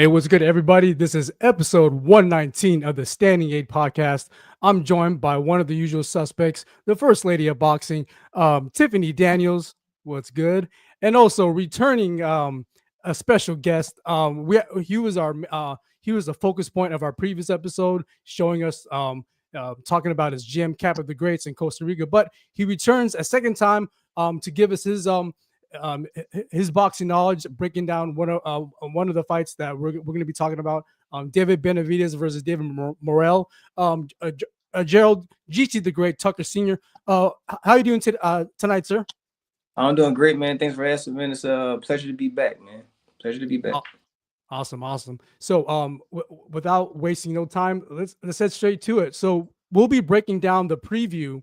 Hey, what's good, everybody? This is episode 119 of the Standing 8 podcast. I'm joined by one of the usual suspects, the First Lady of Boxing, Tiffany Daniels. What's good? And also returning a special guest. He was the focus point of our previous episode, showing us talking about his gym, Cap of the Greats in Costa Rica. But he returns a second time to give us um, his boxing knowledge, breaking down one of the fights that we're going to be talking about. David Benavidez versus David Morrell. Gerald, GT the Great, Tucker Sr. How are you doing tonight, sir? I'm doing great, man. Thanks for asking, man. It's a pleasure to be back, man. Pleasure to be back. Awesome. So, without wasting no time, let's head straight to it. So, we'll be breaking down the preview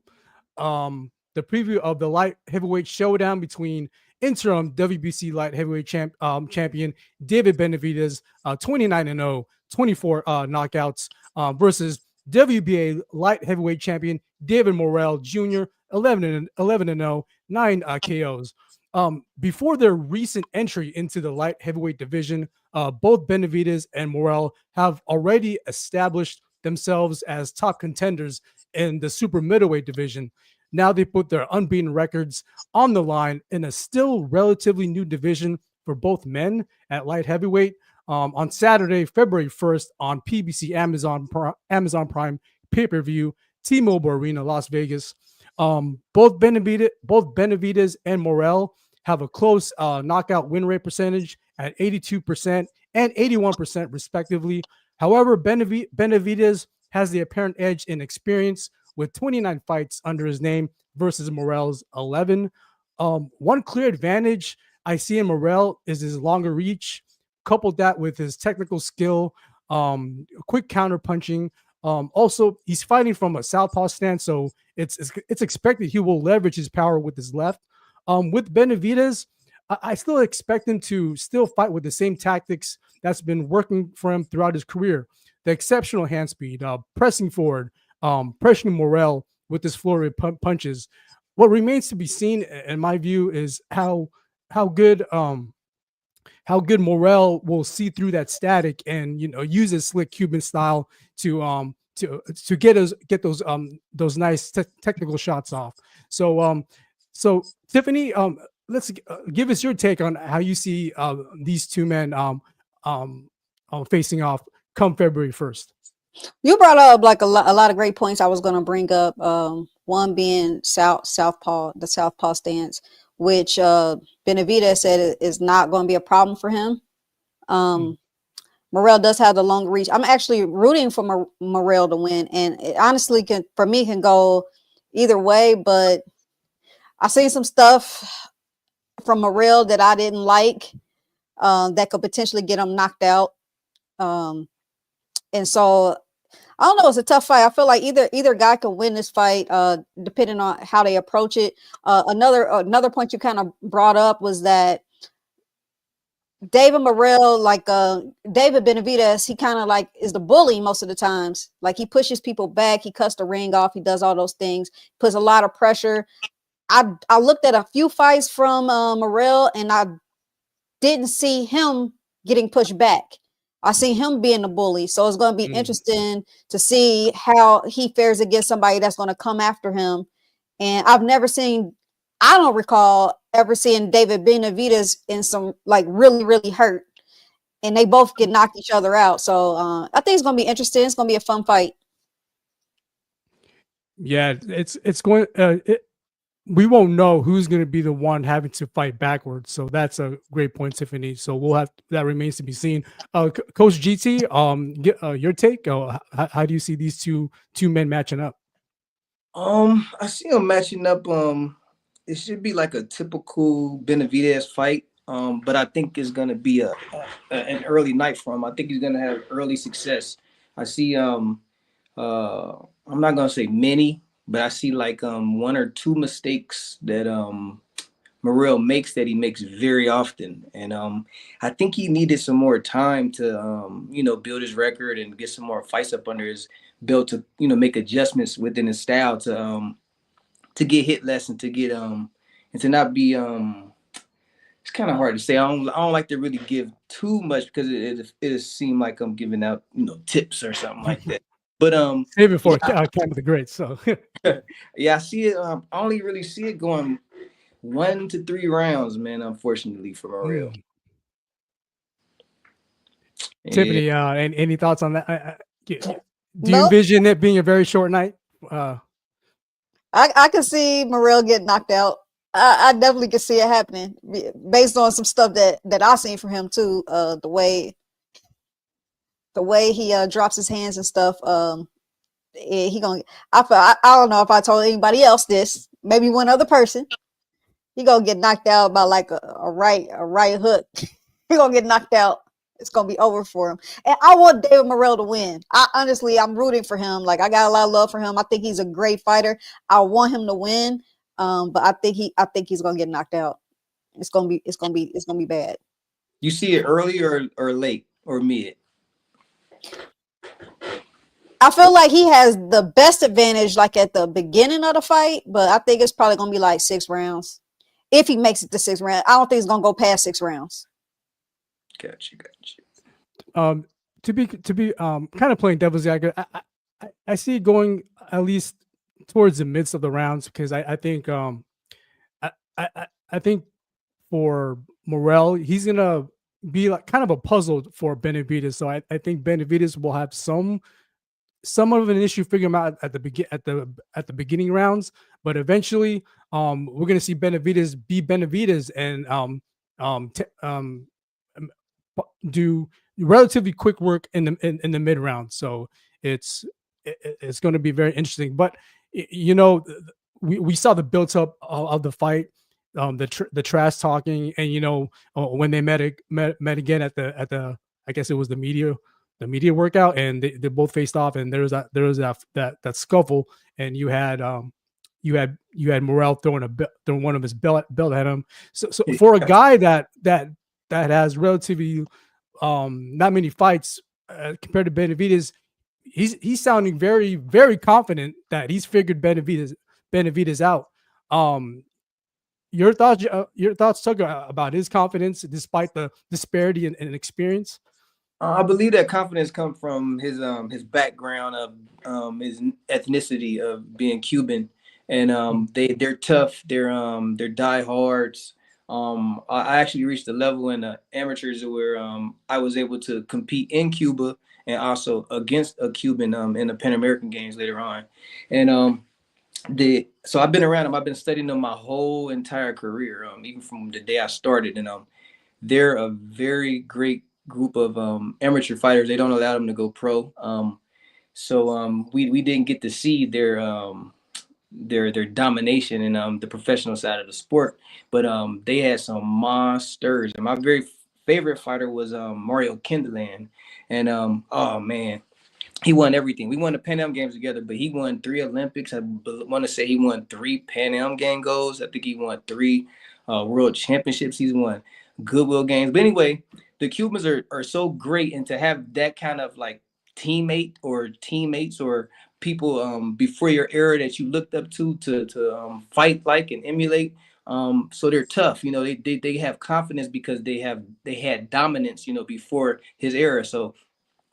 of the light heavyweight showdown between interim WBC light heavyweight champion David Benavidez, 29-0, 24 knockouts, versus WBA light heavyweight champion David Morrell Jr., 11-0, 9 KOs. Before their recent entry into the light heavyweight division, both Benavidez and Morrell have already established themselves as top contenders in the super middleweight division. Now they put their unbeaten records on the line in a still relatively new division for both men at light heavyweight. On Saturday, February 1st, on PBC Amazon Prime pay-per-view, T-Mobile Arena, Las Vegas. Both Benavidez and Morrell have a close knockout win rate percentage at 82% and 81% respectively. However, Benavidez has the apparent edge in experience with 29 fights under his name versus Morrell's 11. One clear advantage I see in Morrell is his longer reach, coupled that with his technical skill, quick counter punching. Also, he's fighting from a southpaw stance, so it's expected he will leverage his power with his left. With Benavidez, I still expect him to still fight with the same tactics that's been working for him throughout his career. The exceptional hand speed, pressing forward, pressuring Morrell with his flurry of punches. What remains to be seen, in my view, is how good Morrell will see through that static and use his slick Cuban style to get those nice technical shots off. So Tiffany, let's give us your take on how you see these two men facing off come February 1st. You brought up like a lot of great points I was going to bring up. One being the southpaw stance, which Benavidez said is not going to be a problem for him. Morrell does have the long reach. I'm actually rooting for Morrell to win, and it honestly can go either way. But I seen some stuff from Morrell that I didn't like, that could potentially get him knocked out. And so I don't know. It's a tough fight. I feel like either guy can win this fight, depending on how they approach it. Another point you kind of brought up was that David Morrell, like David Benavidez, he kind of like is the bully most of the times. Like he pushes people back, he cuts the ring off, he does all those things, puts a lot of pressure. I looked at a few fights from Morrell, and I didn't see him getting pushed back. I see him being the bully. So it's going to be interesting to see how he fares against somebody that's going to come after him. And I don't recall ever seeing David Benavidez in some like really, really hurt. And they both get knocked each other out. So I think it's going to be interesting. It's going to be a fun fight. Yeah, it's going. We won't know who's going to be the one having to fight backwards. So that's a great point, Tiffany. So that remains to be seen. Coach GT, your take. How do you see these two men matching up? I see them matching up. It should be like a typical Benavidez fight. But I think it's gonna be an early night for him. I think he's gonna have early success. I see. I'm not gonna say many, but I see like one or two mistakes that Morrell makes that he makes very often, and I think he needed some more time to build his record and get some more fights up under his belt to make adjustments within his style to get hit less and to get and to not be it's kind of hard to say. I don't like to really give too much because it seemed like I'm giving out, you know, tips or something like that. But Save it for yeah, Camp of the Greats. So yeah, I see it. I only really see it going 1 to 3 rounds, man. Unfortunately for Morrell. Yeah. Tiffany, any thoughts on that? Do you Nope. envision it being a very short night? I can see Morrell get knocked out. I definitely can see it happening based on some stuff that I seen from him too. The way he drops his hands and stuff. He gonna. I don't know if I told anybody else this. Maybe one other person. He gonna get knocked out by like a right hook. He gonna get knocked out. It's gonna be over for him. And I want David Morrell to win. I'm rooting for him. Like I got a lot of love for him. I think he's a great fighter. I want him to win. But I think he's gonna get knocked out. It's gonna be bad. You see it early or late or mid? I feel like he has the best advantage like at the beginning of the fight, but I think it's probably gonna be like 6 rounds. If he makes it to 6 rounds, I don't think it's gonna go past 6 rounds. Gotcha. To be kind of playing devil's advocate, I see it going at least towards the midst of the rounds because I think I think for Morrell, he's gonna be like kind of a puzzle for Benavidez. So I think Benavidez will have some of an issue figuring him out at the beginning rounds, but eventually we're gonna see Benavidez be Benavidez and do relatively quick work in the mid round. So it's going to be very interesting. But you know, we saw the build up of the fight, the trash talking, and you know when they met again at the I guess it was the media workout, and they both faced off, and there was that scuffle, and you had Morrell throwing one of his belt at him. So for a guy that has relatively not many fights compared to Benavidez, he's sounding very, very confident that he's figured Benavidez out. Your thoughts, Tucker, about his confidence despite the disparity in experience? I believe that confidence comes from his background of his ethnicity of being Cuban, and they're tough. They're diehards. I actually reached a level in the amateurs where I was able to compete in Cuba and also against a Cuban in the Pan American Games later on, and so I've been around them. I've been studying them my whole entire career, even from the day I started, and they're a very great group of amateur fighters. They don't allow them to go pro. So we didn't get to see their domination in the professional side of the sport, but they had some monsters. And my very favorite fighter was Mario Kindeland, and oh man, he won everything. We won the Pan Am Games together, but he won 3 Olympics. I want to say he won 3 Pan Am Game golds. I think he won 3 World Championships. He's won Goodwill Games. But anyway, the Cubans are so great, and to have that kind of like teammate or teammates or people before your era that you looked up to fight like and emulate. So they're tough. You know, they have confidence because they had dominance. You know, before his era. So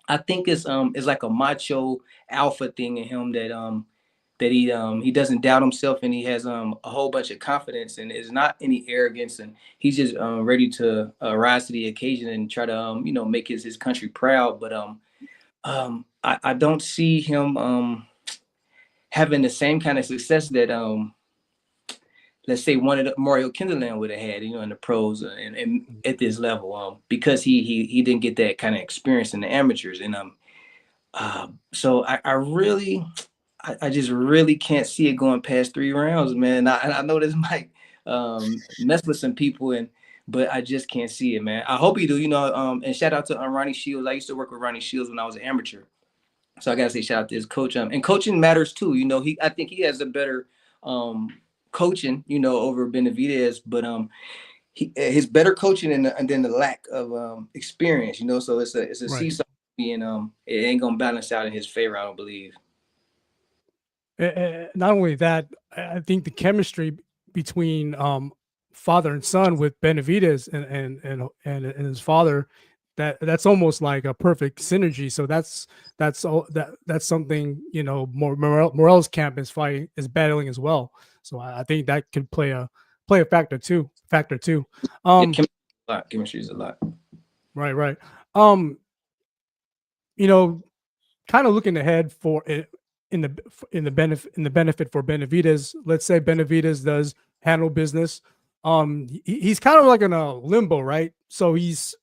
I think it's like a macho alpha thing in him that he doesn't doubt himself, and he has a whole bunch of confidence, and is not any arrogance, and he's just ready to rise to the occasion and try to make his country proud. But I don't see him having the same kind of success that let's say one of the Mario Kindeland would have had, in the pros and at this level, because he didn't get that kind of experience in the amateurs. And so I just really can't see it going past 3 rounds, man. I know this might mess with some people, but I just can't see it, man. I hope he do, and shout out to Ronnie Shields. I used to work with Ronnie Shields when I was an amateur. So I gotta say shout out to his coach. And coaching matters too. I think he has a better coaching, over Benavidez, but his better coaching and then the lack of experience, so it's a Right. seesaw, and it ain't gonna balance out in his favor, I don't believe. Not only that, I think the chemistry between father and son with Benavidez and his father, that's almost like a perfect synergy. So that's something, you know, Morrell's camp is battling as well. So I think that could play a factor too. Yeah, Um, chemistry is a lot. right. Um, you know, kind of looking ahead for it in the benefit for Benavidez. Let's say Benavidez does handle business. He's kind of like in a limbo, right? So he's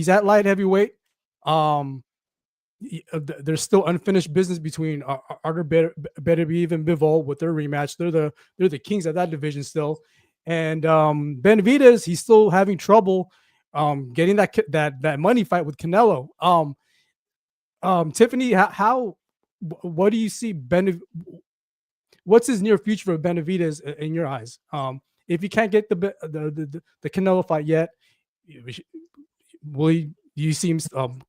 at light heavyweight. Um, there's still unfinished business between Artur Beterbiev and Bivol with their rematch. They're the kings of that division still, and Benavidez, he's still having trouble getting that money fight with Canelo. Tiffany, what do you see what's his near future for Benavidez in your eyes? If he can't get the Canelo fight yet, will he, do you see him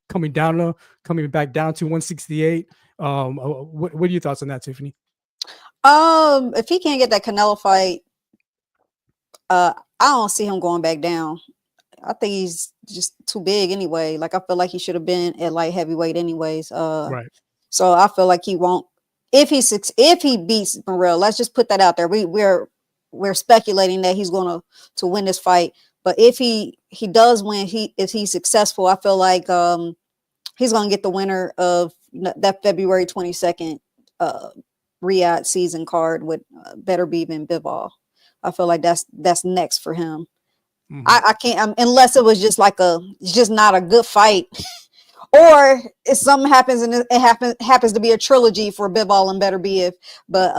coming back down to 168? What are your thoughts on that, Tiffany? If he can't get that Canelo fight, I don't see him going back down. I think he's just too big anyway. Like, I feel like he should have been at light heavyweight anyways. Right. So I feel like he won't. If he beats Morrell, let's just put that out there. We're speculating that he's going to win this fight. But if he does win, if he's successful, I feel like he's going to get the winner of that February 22nd Riyadh season card with Beterbiev and Bivol. I feel like that's next for him. Mm-hmm. I can't unless it was just like it's just not a good fight, or if something happens and it happens to be a trilogy for Bivol and Beterbiev. But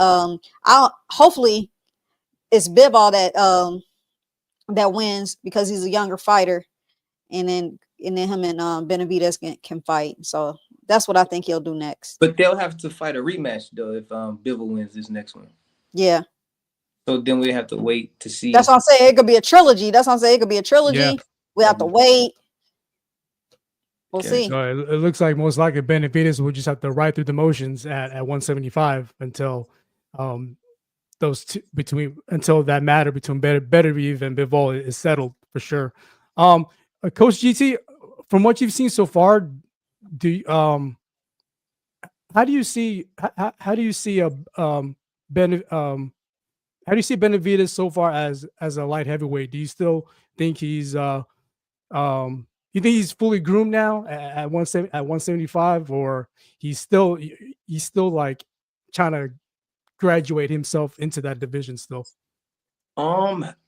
hopefully it's Bivol that wins because he's a younger fighter, and then him and Benavidez can fight. So that's what I think he'll do next. But they'll have to fight a rematch though if Bivol wins this next one. Yeah. So then we have to wait to see. That's what I'm saying. It could be a trilogy. Yeah. We have to wait. We'll see. So it looks like most likely Benavidez will just have to ride through the motions at 175 until until that matter between Beterbiev and Bivol is settled for sure. Coach GT, from what you've seen so far, how do you see Benavidez so far as a light heavyweight? Do you still think you think he's fully groomed now at 175, or he's still like trying to graduate himself into that division still?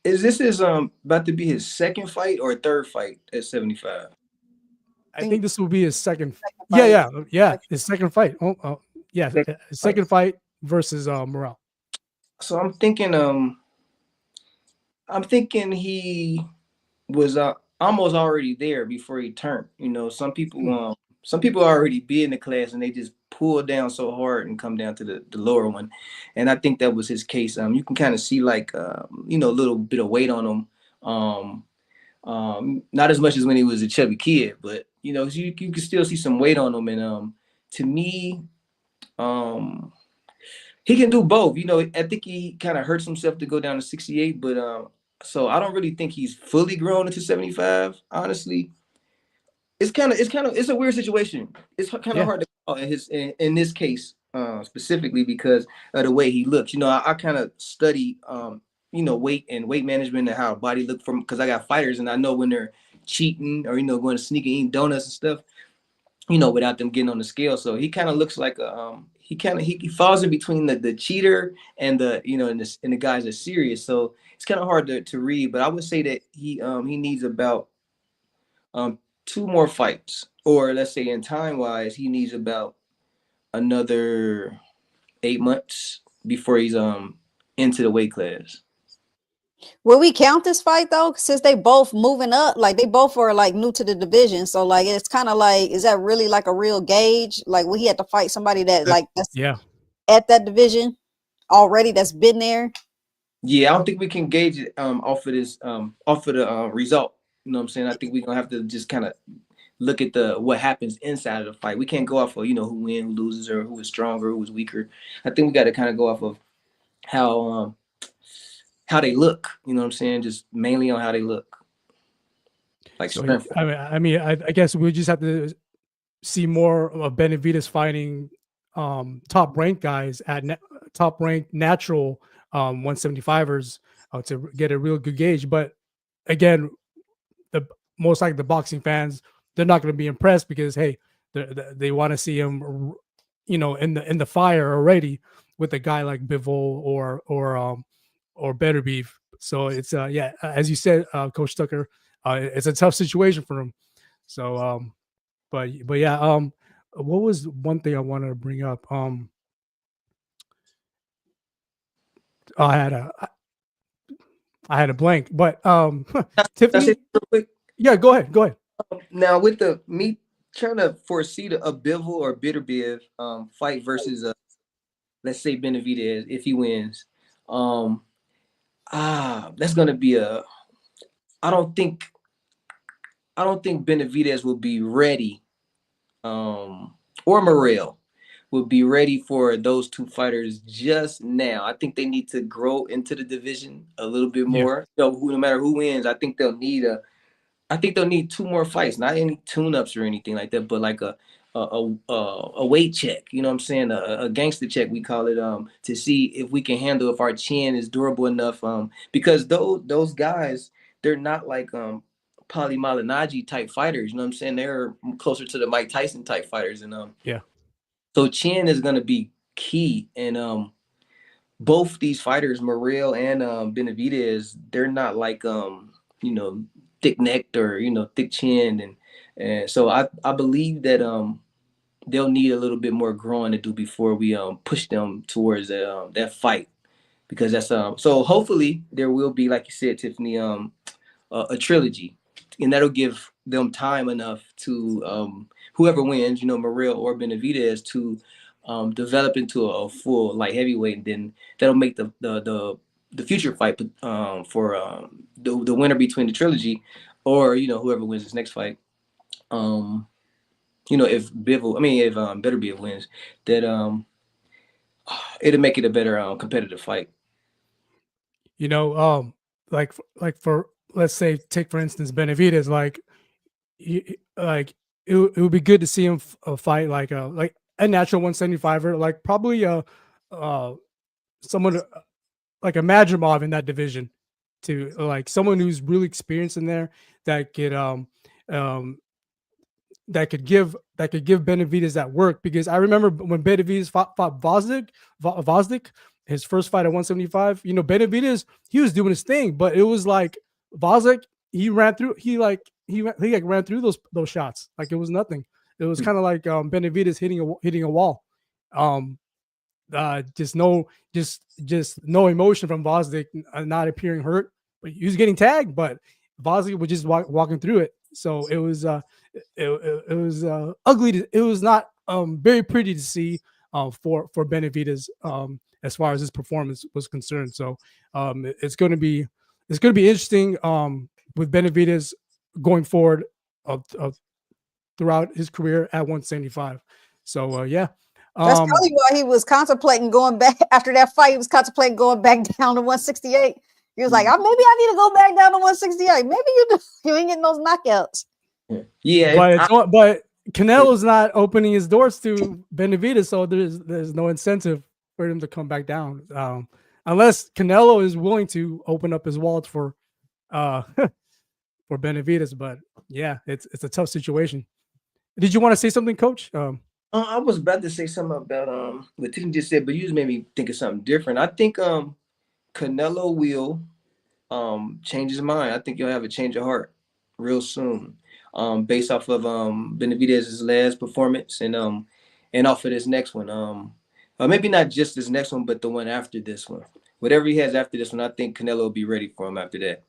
Is this about to be his second fight or third fight at 75? I think this will be his second fight. Yeah. His second fight. His second fight versus Morrell. So I'm thinking he was almost already there before he turned. You know, some people already be in the class and they just pull down so hard and come down to the lower one. And I think that was his case. You can kind of see like a little bit of weight on him. Not as much as when he was a chubby kid, but you can still see some weight on him. And to me, he can do both. I think he kind of hurts himself to go down to 68, but so I don't really think he's fully grown into 75. Honestly, it's a weird situation. It's kind of hard to call in this case specifically because of the way he looks. I kind of study weight and weight management and how body look from, because I got fighters and I know when they're cheating or going to sneak and eating donuts and stuff, without them getting on the scale. So he kind of looks like he falls in between the cheater and the and the guys that are serious. So it's kind of hard to read, but I would say that he needs about 2 more fights, or let's say in time wise, he needs about another 8 months before he's into the weight class. Will we count this fight though, since they both moving up? Like, they both are like new to the division, so like it's kind of like, is that really like a real gauge? Like, will he have to fight somebody that's at that division already, that's been there? Yeah, I don't think we can gauge it off of this off of the result. You know what I'm saying? I think we're gonna have to just kind of look at what happens inside of the fight. We can't go off of who wins, who loses, or who is stronger, who is weaker. I think we got to kind of go off of how how they look. You know what I'm saying? Just mainly on how they look, like So strength. I guess we just have to see more of Benavidez fighting top ranked guys at top ranked natural 175ers to get a real good gauge. But again, the most like the boxing fans, they're not going to be impressed because hey, they want to see him, in the fire already with a guy like Bivol or Better Beef. So it's as you said, Coach Tucker, it's a tough situation for him. So but yeah, what was one thing I wanted to bring up? I had a I had a blank, but That's Tiffany, it real quick. yeah, go ahead, go ahead. Now with the me trying to foresee a Bivol or Bitter Biv fight versus let's say Benavidez if he wins. Um, that's gonna be a. I don't think Benavidez will be ready. Or Morrell will be ready for those two fighters just now. I think they need to grow into the division a little bit Yeah, more. So no matter who wins, I think they'll need two more fights, not any tune-ups or anything like that, but like a weight check. You know what I'm saying? A gangster check we call it. To see if we can handle if our chin is durable enough. Because those guys, they're not like Paulie Malignaggi type fighters. You know what I'm saying? They're closer to the Mike Tyson type fighters, and yeah. so chin is gonna be key. And both these fighters, Morrell and Benavidez, they're not like you know, thick necked or thick chinned, and so I believe that they'll need a little bit more growing to do before we push them towards that fight, because that's so hopefully there will be, like you said, Tiffany, a trilogy, and that'll give them time enough to whoever wins, Morrell or Benavidez, to develop into a full light heavyweight, and then that'll make the future fight for the winner between the trilogy, or whoever wins this next fight. Um, if Better Be wins, that it'll make it a better competitive fight. You know, like for let's say take for instance Benavidez, like like it would be good to see him fight like a natural 175er, like probably uh someone like a Madrimov in that division, to like someone who's really experienced in there that could um that could give Benavidez that work, because I remember when Benavidez fought Vosnik, his first fight at 175. Benavidez, he was doing his thing, but it was like Vosnik, he ran through he like ran through those shots like it was nothing. It was kind of like Benavidez hitting a wall. Um, just no emotion from Vosnik, not appearing hurt, but he was getting tagged, but Vosnik was just walking through it. So it was it was ugly. It was not very pretty to see for Benavidez as far as his performance was concerned. So it's going to be interesting with Benavidez going forward throughout his career at 175. So yeah. That's probably why he was contemplating going back after that fight. He was contemplating going back down to 168. He was like, maybe I need to go back down to 168. Maybe you ain't getting those knockouts. Yeah, but Canelo's not opening his doors to Benavidez, so there's no incentive for him to come back down, unless Canelo is willing to open up his wallet for for Benavidez. But yeah, it's a tough situation. Did you want to say something, Coach? I was about to say something about what Tim just said, but you just made me think of something different. I think Canelo will change his mind. I think he'll have a change of heart real soon, based off of Benavidez's last performance, and off of this next one. Maybe not just this next one, but the one after this one. Whatever he has after this one, I think Canelo will be ready for him after that.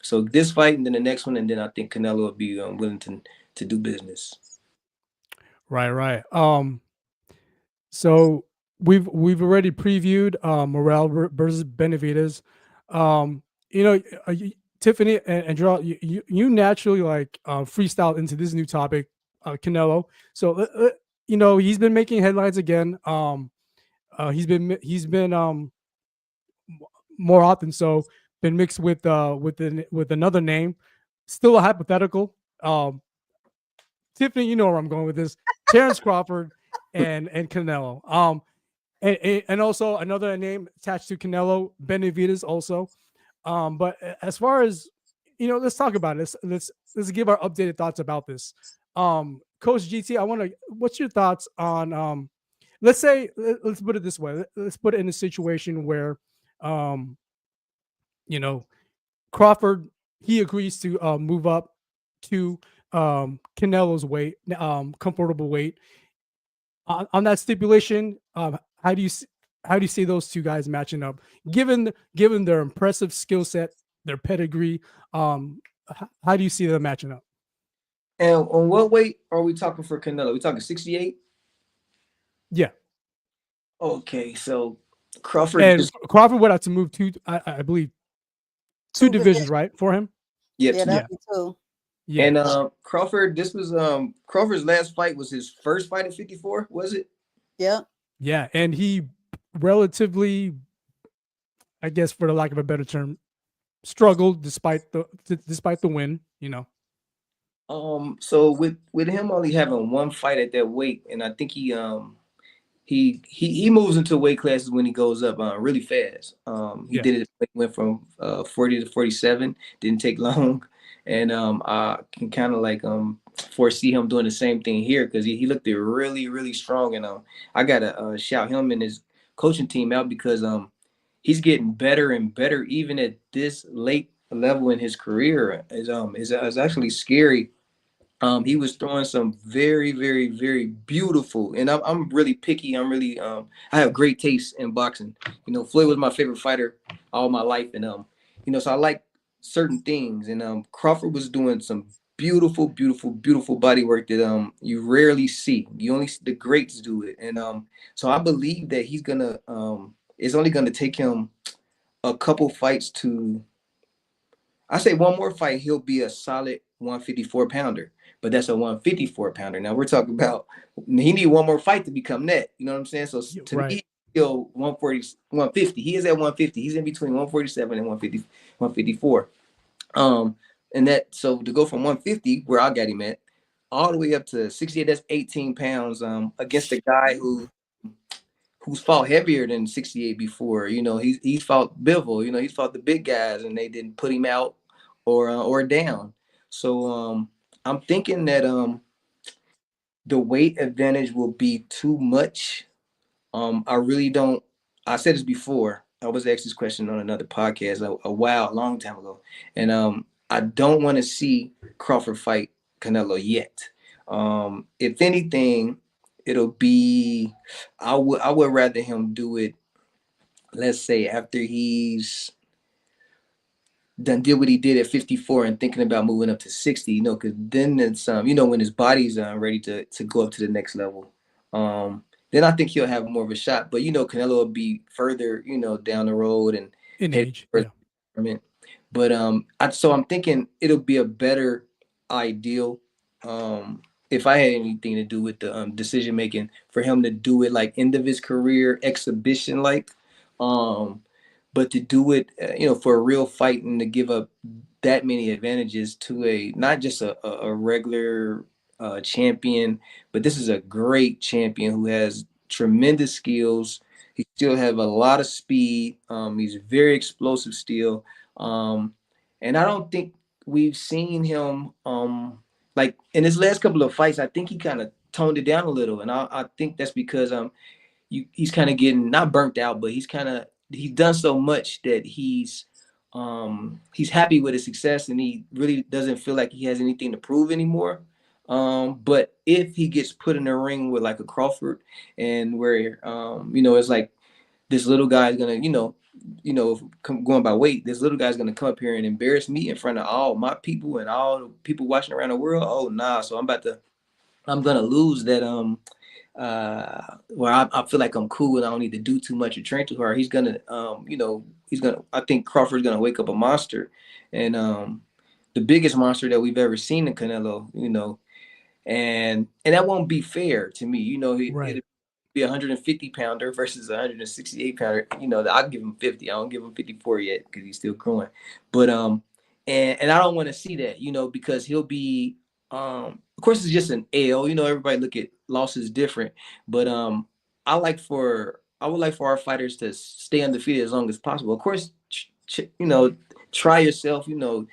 So this fight, and then the next one, and then I think Canelo will be willing to do business. Right. So we've already previewed Morrell versus Benavidez. Tiffany and Gerald, you naturally like freestyle into this new topic, Canelo. So he's been making headlines again. He's been more often so been mixed with another name. Still a hypothetical. Tiffany, you know where I'm going with this. Terence Crawford and Canelo. And also another name attached to Canelo, Benavidez also. But as far as let's talk about it. Let's give our updated thoughts about this. Coach GT, what's your thoughts on let's say let's put it this way. Let's put it in a situation where um Crawford, he agrees to move up to Canelo's weight, comfortable weight. On that stipulation, how do you how do you see those two guys matching up? Given their impressive skill set, their pedigree, how do you see them matching up? And on what weight are we talking for Canelo? We talking 68? Yeah. Okay, so Crawford And just Crawford would have to move I believe two divisions, right, for him? yeah, Yeah, two. that'd be two. Yeah. And Crawford, this was Crawford's last fight was his first fight at 54, was it? Yeah. Yeah, and he relatively, I guess, for the lack of a better term, struggled despite the win. So with him only having one fight at that weight, and I think he moves into weight classes when he goes up really fast. He Yeah. did it, went from 40 to 47, didn't take long, and I can kind of like foresee him doing the same thing here because he looked really really strong, and I gotta shout him and his coaching team out because he's getting better and better even at this late level in his career. Is actually scary. He was throwing some very, very, very beautiful, and I'm really picky. I'm really I have great taste in boxing. Floyd was my favorite fighter all my life, and so I like certain things. And Crawford was doing some beautiful, beautiful, beautiful body work that you rarely see. You only see the greats do it, and so I believe that he's gonna it's only gonna take him a couple fights to. I say one more fight, he'll be a solid 154 pounder, but that's a 154 pounder. Now we're talking about he need one more fight to become that. You know what I'm saying? So to Right. me, still 140, 150. He is at 150. He's in between 147 and 150, 154. And that so to go from 150, where I got him at, all the way up to 68, that's 18 pounds against a guy who's fought heavier than 68 before. He's fought Bivol, he's fought the big guys and they didn't put him out or down. So I'm thinking that the weight advantage will be too much. I really don't. I said this before. I was asked this question on another podcast a long time ago, and I don't want to see Crawford fight Canelo yet. If anything, it'll be. I would rather him do it. Let's say after he's done did what he did at 54 and thinking about moving up to 60, because then it's when his body's ready to go up to the next level. Then I think he'll have more of a shot. But Canelo will be further, down the road and In head age. towards Yeah. retirement. But so I'm thinking it'll be a better ideal. If I had anything to do with the decision making for him to do it like end of his career exhibition like. But to do it, for a real fight and to give up that many advantages to not just a regular champion, but this is a great champion who has tremendous skills. He still have a lot of speed. He's very explosive still. And I don't think we've seen him like in his last couple of fights. I think he kind of toned it down a little, and I think that's because he's kind of getting not burnt out, but he's done so much that he's happy with his success and he really doesn't feel like he has anything to prove anymore. But if he gets put in a ring with like a Crawford and where it's like this little guy is gonna going by weight, this little guy's gonna come up here and embarrass me in front of all my people and all the people watching around the world. Oh nah, so I'm gonna lose that where I feel like I'm cool and I don't need to do too much or train too hard. He's gonna I think Crawford's gonna wake up a monster, and the biggest monster that we've ever seen in Canelo, and that won't be fair to me. Right. be a 150 pounder versus a 168 pounder. You know, I'll give him 50. I don't give him 54 yet because he's still growing. But and I don't want to see that, you know, because he'll be of course it's just an L. You know, everybody look at losses different, but I would like for our fighters to stay undefeated as long as possible. Of course, you know, try yourself, you know,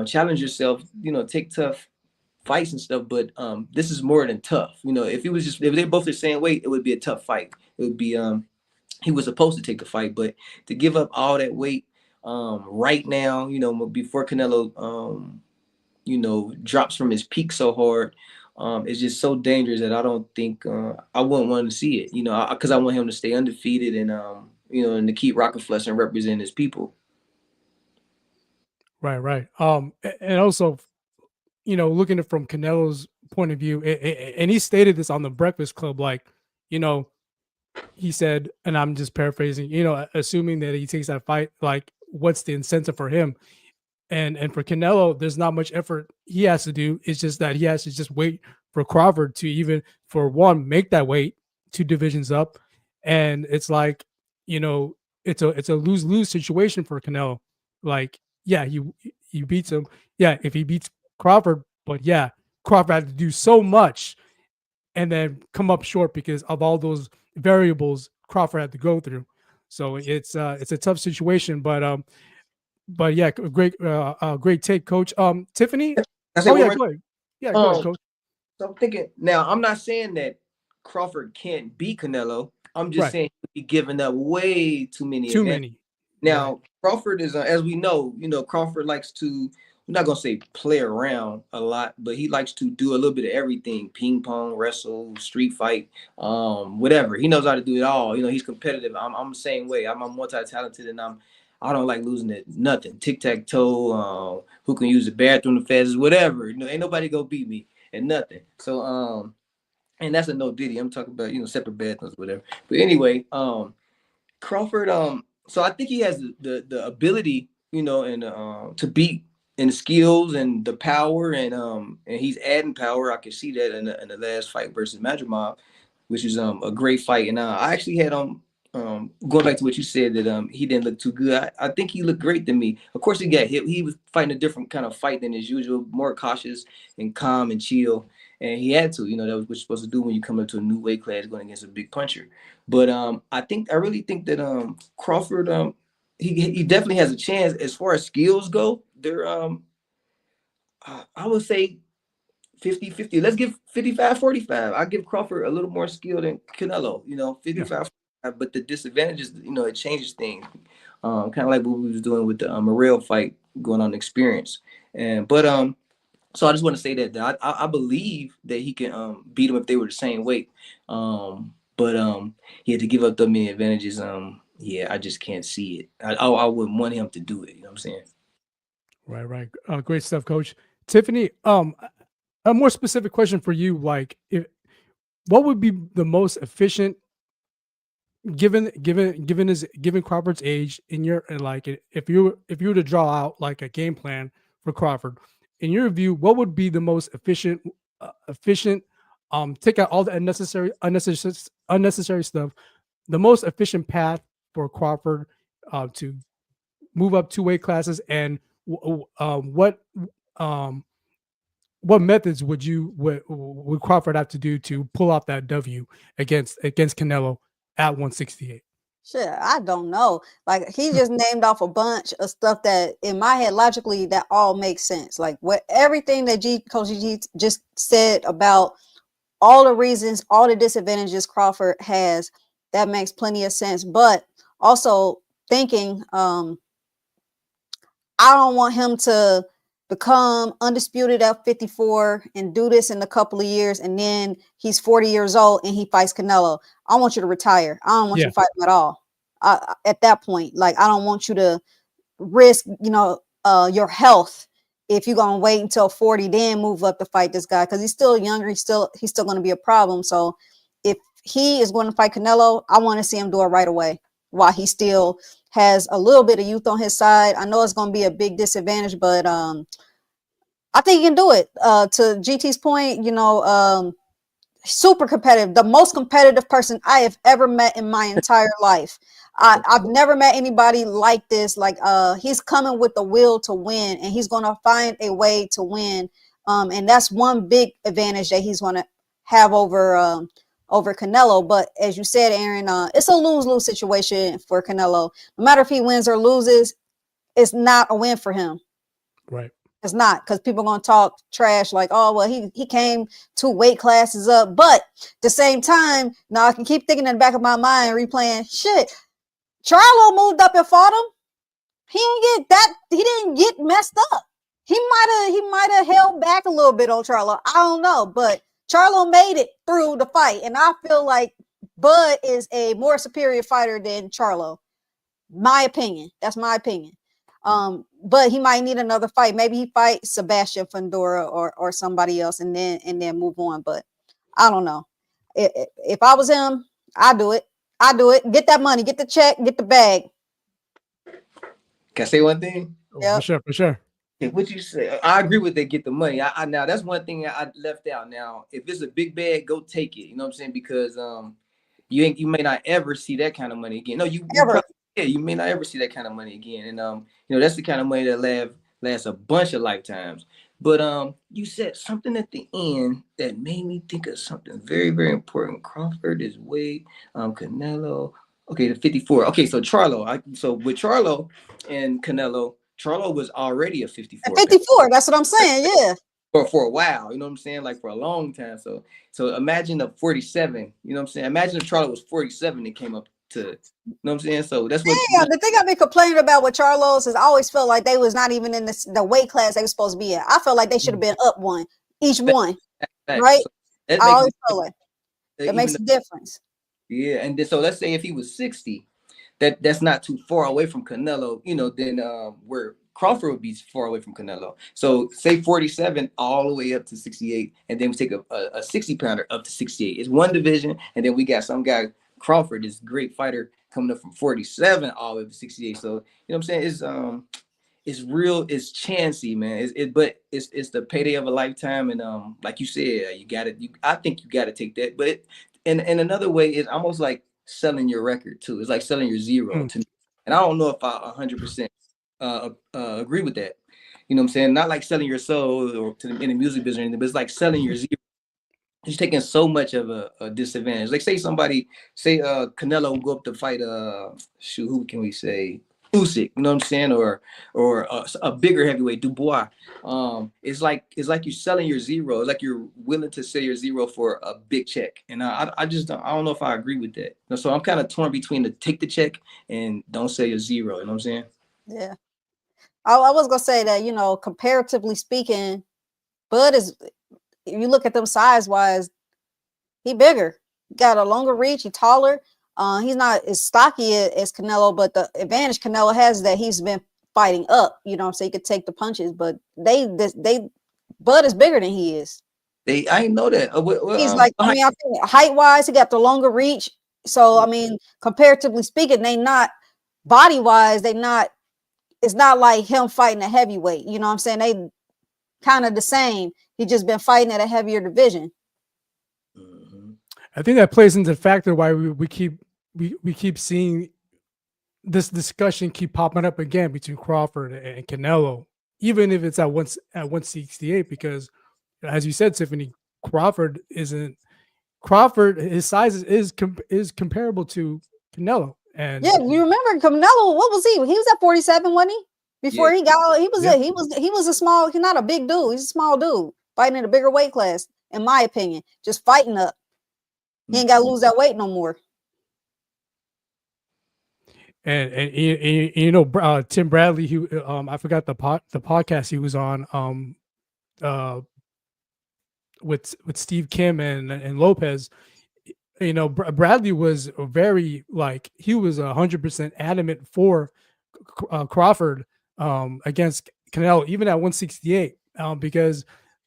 challenge yourself, you know, take tough fights and stuff, but this is more than tough. You know, if they both the same weight, it would be a tough fight. It would be he was supposed to take the fight, but to give up all that weight right now, you know, before Canelo you know, drops from his peak so hard, it's just so dangerous that I don't think I wouldn't want to see it, you know, because I want him to stay undefeated and you know, and to keep Rockefeller and represent his people. Right. And also, you know, looking at it from Canelo's point of view, and he stated this on the Breakfast Club, like, you know, he said, and I'm just paraphrasing, you know, assuming that he takes that fight, like, what's the incentive for him? And for Canelo, there's not much effort he has to do. It's just that he has to just wait for Crawford to even, for one, make that weight 2 divisions up, and it's like, you know, it's a lose-lose situation for Canelo. Like, yeah, he beats him. Yeah, if he beats Crawford, but yeah, Crawford had to do so much and then come up short because of all those variables Crawford had to go through. So it's a tough situation, but yeah, great take, Coach. Tiffany. I say Oh one yeah, more. go ahead. Yeah, go ahead, Um, Coach. so I'm thinking now. I'm not saying that Crawford can't beat Canelo. I'm just Right. saying he's giving up way too many Too advantages. many. Right. Now Crawford is, as we know, you know, Crawford likes to. I'm not gonna say play around a lot, but he likes to do a little bit of everything: ping pong, wrestle, street fight, whatever. He knows how to do it all. You know, he's competitive. I'm the same way. I'm multi-talented, and I don't like losing at nothing. Tic tac toe, who can use the bathroom the fastest, whatever. You know, ain't nobody gonna beat me at nothing. So and that's a no Diddy. I'm talking about, you know, separate bathrooms, whatever. But anyway, Crawford, so I think he has the ability, you know, and to beat in the skills and the power, and he's adding power. I can see that in the last fight versus Madrimov, which is a great fight. And I actually had going back to what you said that he didn't look too good. I think he looked great to me. Of course, he got hit. He was fighting a different kind of fight than his usual, more cautious and calm and chill. And he had to, you know, that was what you're supposed to do when you come into a new weight class going against a big puncher. But I really think that Crawford he definitely has a chance as far as skills go. They're I would say 50-50. Let's give 55-45. I give Crawford a little more skill than Canelo, you know, Yeah. 55. But the disadvantages, you know, it changes things. Kind of like what we was doing with the Morrell fight, going on experience. But so I just want to say that I believe that he can beat him if they were the same weight. But he had to give up that many advantages. Yeah, I just can't see it. I wouldn't want him to do it. You know what I'm saying? Right. Great stuff, Coach. Tiffany. A more specific question for you, like, what would be the most efficient, given Crawford's age, in your, and like, if you were to draw out like a game plan for Crawford, in your view, what would be the most efficient, take out all the unnecessary stuff, the most efficient path for Crawford to move up 2 weight classes, and um what methods would Crawford have to do to pull off that W against Canelo at 168? Shit, I don't know. Like, he just named off a bunch of stuff that in my head logically that all makes sense. Like, what everything that Coach G just said about all the reasons, all the disadvantages Crawford has, that makes plenty of sense. But also thinking, I don't want him to become undisputed at 54 and do this in a couple of years, and then he's 40 years old and he fights Canelo. I want you to retire. I don't want you Yeah. to fight him at all. At that point, like, I don't want you to risk, your health if you're gonna wait until 40, then move up to fight this guy, because he's still younger. He's still going to be a problem. So if he is going to fight Canelo, I want to see him do it right away while he still has a little bit of youth on his side. I know it's going to be a big disadvantage, but I think he can do it. To GT's point, super competitive, the most competitive person I have ever met in my entire life. I've never met anybody like this. Like he's coming with the will to win, and he's gonna find a way to win. And that's one big advantage that he's gonna have over Canelo. But as you said, Aaron, it's a lose-lose situation for Canelo. No matter if he wins or loses, it's not a win for him. Right. It's not, because people are going to talk trash like, oh, well, he came 2 weight classes up. But at the same time, now I can keep thinking in the back of my mind, replaying, shit, Charlo moved up and fought him. He didn't get messed up. He might have held back a little bit on Charlo. I don't know, but Charlo made it through the fight. And I feel like Bud is a more superior fighter than Charlo. My opinion. That's my opinion. But he might need another fight. Maybe he fight Sebastian Fundora or somebody else and then move on. But I don't know. If I was him, I'd do it. Get that money, get the check, get the bag. Can I say one thing? Yep. For sure. What you say? I agree with that. Get the money. I now that's one thing I left out. Now, if it's a big bag, go take it. You know what I'm saying? Because you may not ever see that kind of money again. No, you probably, you may not ever see that kind of money again. And that's the kind of money that lasts a bunch of lifetimes. But you said something at the end that made me think of something very, very important. Crawford is weight. Canelo. Okay, the 54. Okay, so Charlo. So with Charlo and Canelo, Charlo was already a 54. 54. That's what I'm saying. Yeah. For a while, you know what I'm saying? Like for a long time. So imagine a 47. You know what I'm saying? Imagine if Charlo was 47 and came up to, you know what I'm saying? So that's what. Yeah, the thing I've been complaining about with Charlos is I always felt like they was not even in the weight class they were supposed to be in. I felt like they should have been up one, each one, right? So I always felt like that makes a difference. Yeah, and then so let's say if he was 60, that's not too far away from Canelo, then where Crawford would be far away from Canelo. So say 47 all the way up to 68, and then we take a 60-pounder up to 68. It's one division, and then we got some guy, Crawford, this great fighter, coming up from 47 all the way up to 68. So, you know what I'm saying? It's real, it's chancy, man. But it's the payday of a lifetime, and like you said, I think you gotta take that. But in another way, it's almost like selling your record too. It's like selling your zero to me. And I don't know if I 100% agree with that. You know what I'm saying? Not like selling your soul or in the music business or anything, but it's like selling your zero. He's taking so much of a disadvantage. Like say Canelo will go up to fight who can we say? Usyk, you know what I'm saying, or a bigger heavyweight, Dubois. It's like you're selling your zero. It's like you're willing to sell your zero for a big check, and I just don't know if I agree with that. So I'm kind of torn between the take the check and don't sell your zero. You know what I'm saying? Yeah, I was gonna say that comparatively speaking, Bud is. If you look at them size wise, he bigger, got a longer reach, he taller. He's not as stocky as Canelo, but the advantage Canelo has is that he's been fighting up, so he could take the punches. But Bud is bigger than he is. I didn't know that. He's like, I think height wise, he got the longer reach. So I mean, comparatively speaking, they not body wise, it's not like him fighting a heavyweight. You know what I'm saying? They kind of the same. He just been fighting at a heavier division. I think that plays into the factor why we keep seeing this discussion keep popping up again between Crawford and Canelo, even if it's at 168, because as you said, Tiffany, Crawford, his size is comparable to Canelo. And yeah, you remember Canelo? What was he? He was at 47, wasn't he? Before he got, he was a small. He's not a big dude. He's a small dude fighting in a bigger weight class, in my opinion. Just fighting up. He ain't got to lose that weight no more. And Tim Bradley, he I forgot the podcast he was on with Steve Kim and Lopez. Bradley was very he was 100% adamant for Crawford against Canelo, even at 168, because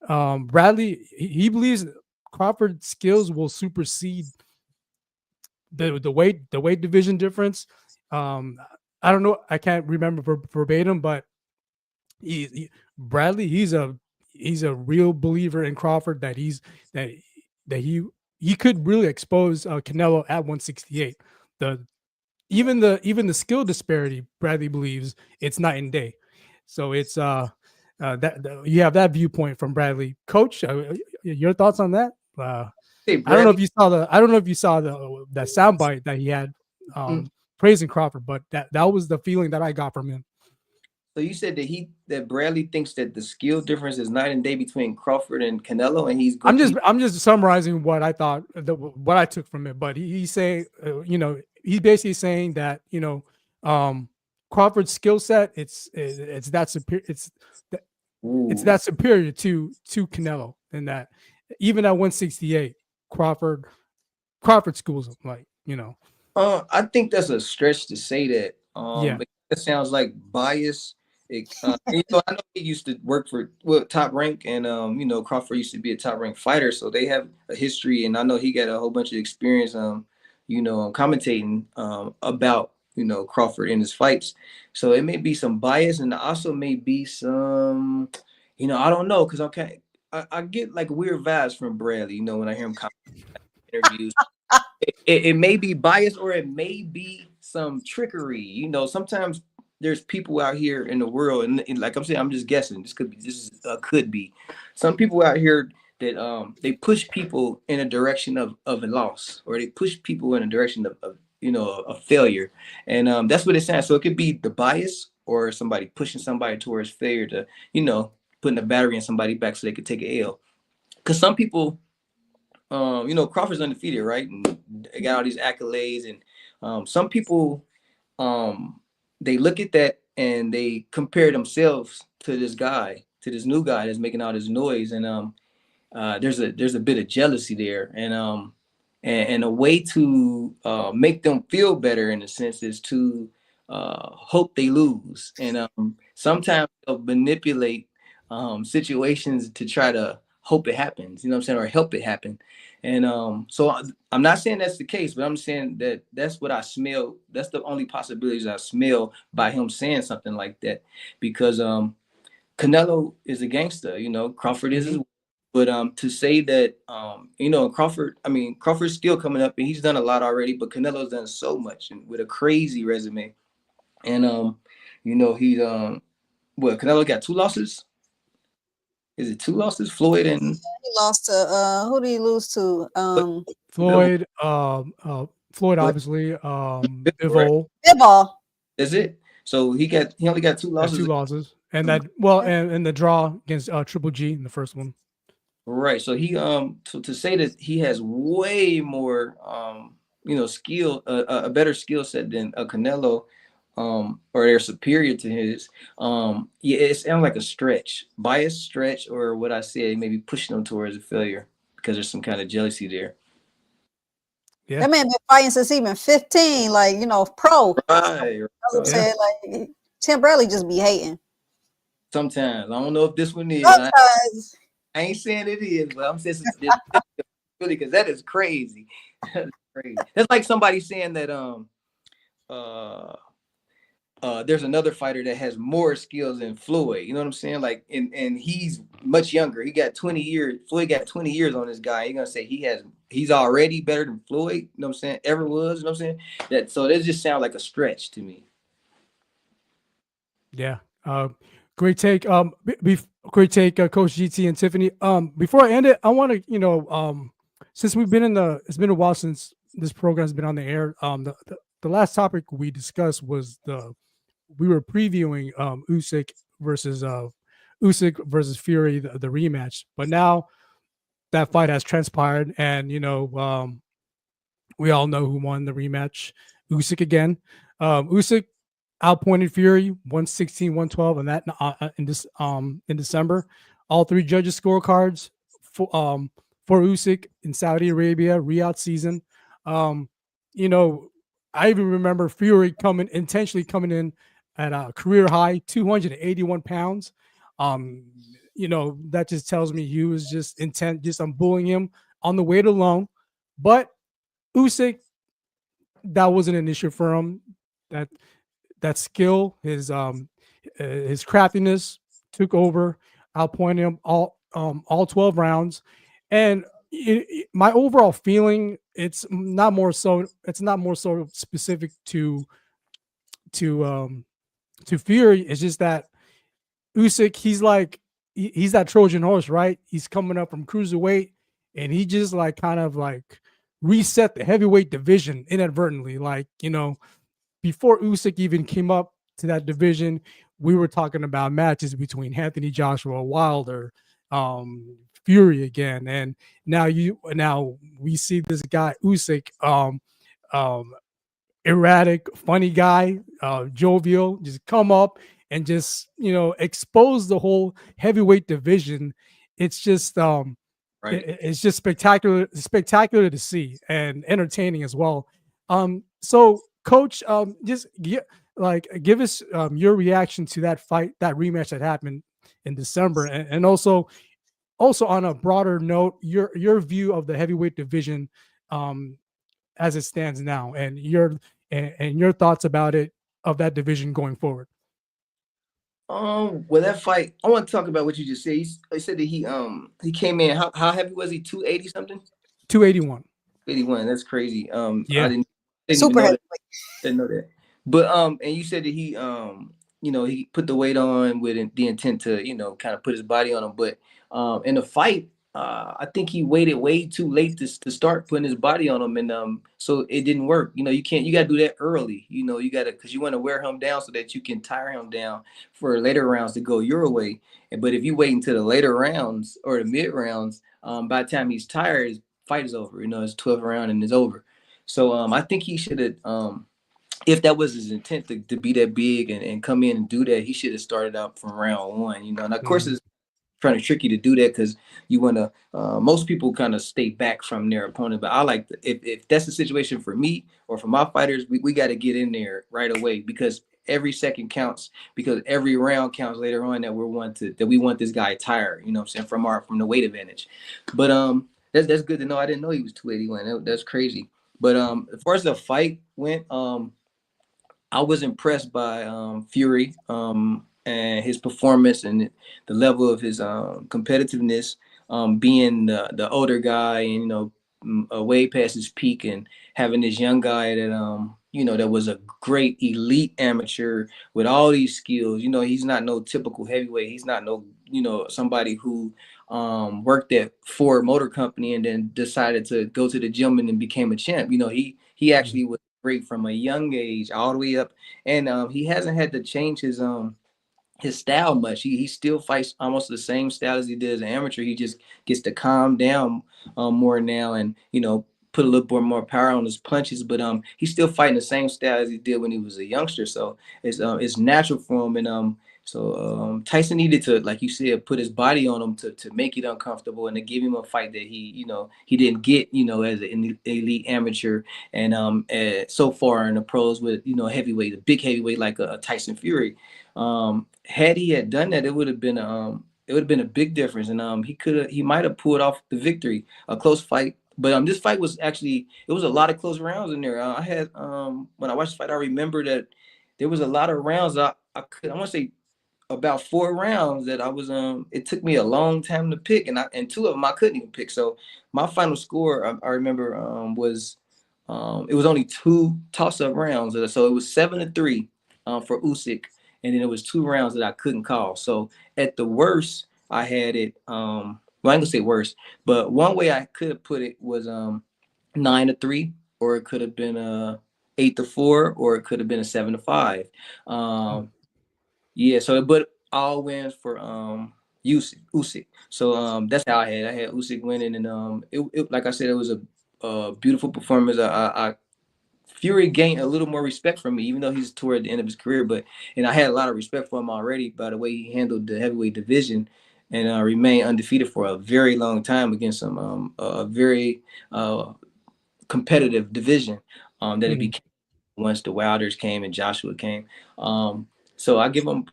Bradley he believes Crawford's skills will supersede the weight division difference. I don't know, I can't remember verbatim, but Bradley he's a real believer in Crawford, that he he could really expose Canelo at 168. The even the skill disparity, Bradley believes it's night and day. So it's you have that viewpoint from Bradley. Coach, your thoughts on that? Hey, I don't know Bradley. if you saw the that soundbite that he had Mm. praising Crawford, but that was the feeling that I got from him. So you said that Bradley thinks that the skill difference is night and day between Crawford and Canelo, and I'm just summarizing what I thought, what I took from it. But he's saying, he's basically saying that Crawford's skill set, it's that superior, it's that superior to Canelo, and that even at 168, Crawford schools him, like I think that's a stretch to say that. Yeah. It sounds like bias. I know he used to work for Top Rank, and Crawford used to be a Top Rank fighter, so they have a history, and I know he got a whole bunch of experience, commentating about Crawford in his fights. So it may be some bias, and also may be some, I don't know, because I get like weird vibes from Bradley, when I hear him interviews. It may be biased, or it may be some trickery. Sometimes there's people out here in the world, and like I'm saying, I'm just guessing. Could be some people out here that they push people in a direction of a loss, or they push people in a direction of a failure, and that's what it sounds. So it could be the bias, or somebody pushing somebody towards failure to putting a battery in somebody back so they could take an L. Because some people. Crawford's undefeated, right? And they got all these accolades, and some people, they look at that and they compare themselves to this new guy that's making all this noise, and there's a bit of jealousy there, and a way to make them feel better in a sense is to hope they lose, and sometimes they'll manipulate situations to try to hope it happens, what I'm saying, or help it happen. And so I'm not saying that's the case, but I'm saying that that's what I smell. That's the only possibilities I smell by him saying something like that, because Canelo is a gangster, Crawford is as well. But to say that Crawford's still coming up, and he's done a lot already, but Canelo's done so much and with a crazy resume. And he's Canelo got 2 losses. Is it 2 losses? Floyd and he lost to who did he lose to? Floyd, Floyd, obviously, Bivol. Bivol. That's it. So he only got 2 losses. 2 losses, and and the draw against Triple G in the first one. Right. So he to say that he has way more skill, a better skill set than a Canelo, or they're superior to his. It sounds like a stretch, biased stretch, or what I said, maybe pushing them towards a failure because there's some kind of jealousy there. Yeah. That man been fighting since he been 15, like pro. Right. I'm saying, like, Tim Bradley just be hating. Sometimes I don't know if this one is. Sometimes. I ain't saying it is, but I'm saying really, because that is crazy. That is crazy. That's like somebody saying that there's another fighter that has more skills than Floyd. You know what I'm saying? Like, and he's much younger. He got 20 years. Floyd got 20 years on this guy. You're gonna say he's already better than Floyd. You know what I'm saying? Ever was. You know what I'm saying? So that just sounds like a stretch to me. Yeah. Great take. Great take, Coach GT and Tiffany. Before I end it, I want to, since it's been a while since this program has been on the air. The last topic we discussed was we were previewing Usyk versus Fury, the rematch. But now that fight has transpired, and we all know who won the rematch. Usyk again. Usyk outpointed Fury 116-112, and that in December. All 3 judges' scorecards for Usyk in Saudi Arabia, Riyadh season. I even remember Fury intentionally coming in at a career high 281 pounds. That just tells me he was just intent, just on bullying him on the weight alone. But Usyk, that wasn't an issue for him. That skill, his craftiness took over, outpointing him all 12 rounds. And my overall feeling, it's not more so. It's not more so specific to um to Fury. It's just that Usyk, he's that Trojan horse, right? He's coming up from cruiserweight, and he just like kind of like reset the heavyweight division inadvertently. Like, before Usyk even came up to that division, we were talking about matches between Anthony Joshua, Wilder, Fury again, and now we see this guy Usyk, um, erratic, funny guy, jovial, just come up and just expose the whole heavyweight division. It's just Right. it's just spectacular to see and entertaining as well. So coach, just give us your reaction to that fight, that rematch that happened in December, and also on a broader note, your view of the heavyweight division as it stands now, and your thoughts about it, of that division going forward. Well, that fight, I want to talk about what you just said. He said that he came in. How heavy was he? 280 something. 281. 81. That's crazy. I Yeah. didn't even Super know heavy. that. Didn't know that. But and you said that he he put the weight on with the intent to kind of put his body on him. But in the fight, I think he waited way too late to start putting his body on him, and so it didn't work. You got to do that early. You got to, because you want to wear him down so that you can tire him down for later rounds to go your way. But if you wait until the later rounds or the mid rounds, by the time he's tired, his fight is over. It's 12th round and it's over. So I think he should have, if that was his intent to be that big and come in and do that, he should have started out from round one. And of course, Mhm. it's trying to trick you to do that because you want to. Most people kind of stay back from their opponent, but I like if that's the situation for me or for my fighters, we got to get in there right away because every second counts, because every round counts later on that we want this guy tired. You know what I'm saying, from the weight advantage. But that's good to know. I didn't know he was 281. That's crazy. But as far as the fight went, I was impressed by Fury and his performance and the level of his competitiveness, being the older guy and way past his peak, and having this young guy that that was a great elite amateur with all these skills. He's not no typical heavyweight. He's not no somebody who worked at Ford Motor Company and then decided to go to the gym and then became a champ. He actually was great from a young age all the way up, and he hasn't had to change his style much. He still fights almost the same style as he did as an amateur. He just gets to calm down more now, and put a little bit more power on his punches. But he's still fighting the same style as he did when he was a youngster. So it's natural for him, and Tyson needed to, like you said, put his body on him to make it uncomfortable and to give him a fight that he didn't get as an elite amateur, and so far in the pros with heavyweight, a big heavyweight like a Tyson Fury. Had he had done that, it would have been a big difference, and he might have pulled off the victory, a close fight. But this fight was actually, it was a lot of close rounds in there. I had when I watched the fight, I remember that there was a lot of rounds. I want to say about 4 rounds that I was it took me a long time to pick, and 2 of them I couldn't even pick. So my final score, I remember, was it was only 2 toss-up rounds, so it was 7-3 for Usyk, and then it was 2 rounds that I couldn't call. So at the worst, I had it. Well, I ain't gonna say worst, but one way I could have put it was 9-3, or it could have been 8-4, or it could have been a 7-5. Yeah, so but all wins for Usyk. So that's how I had Usyk winning, and like I said, it was a beautiful performance. Fury gained a little more respect from me, even though he's toward the end of his career. And I had a lot of respect for him already by the way he handled the heavyweight division, and remained undefeated for a very long time against some a very competitive division that it Mhm. became once the Wilders came and Joshua came. So I give him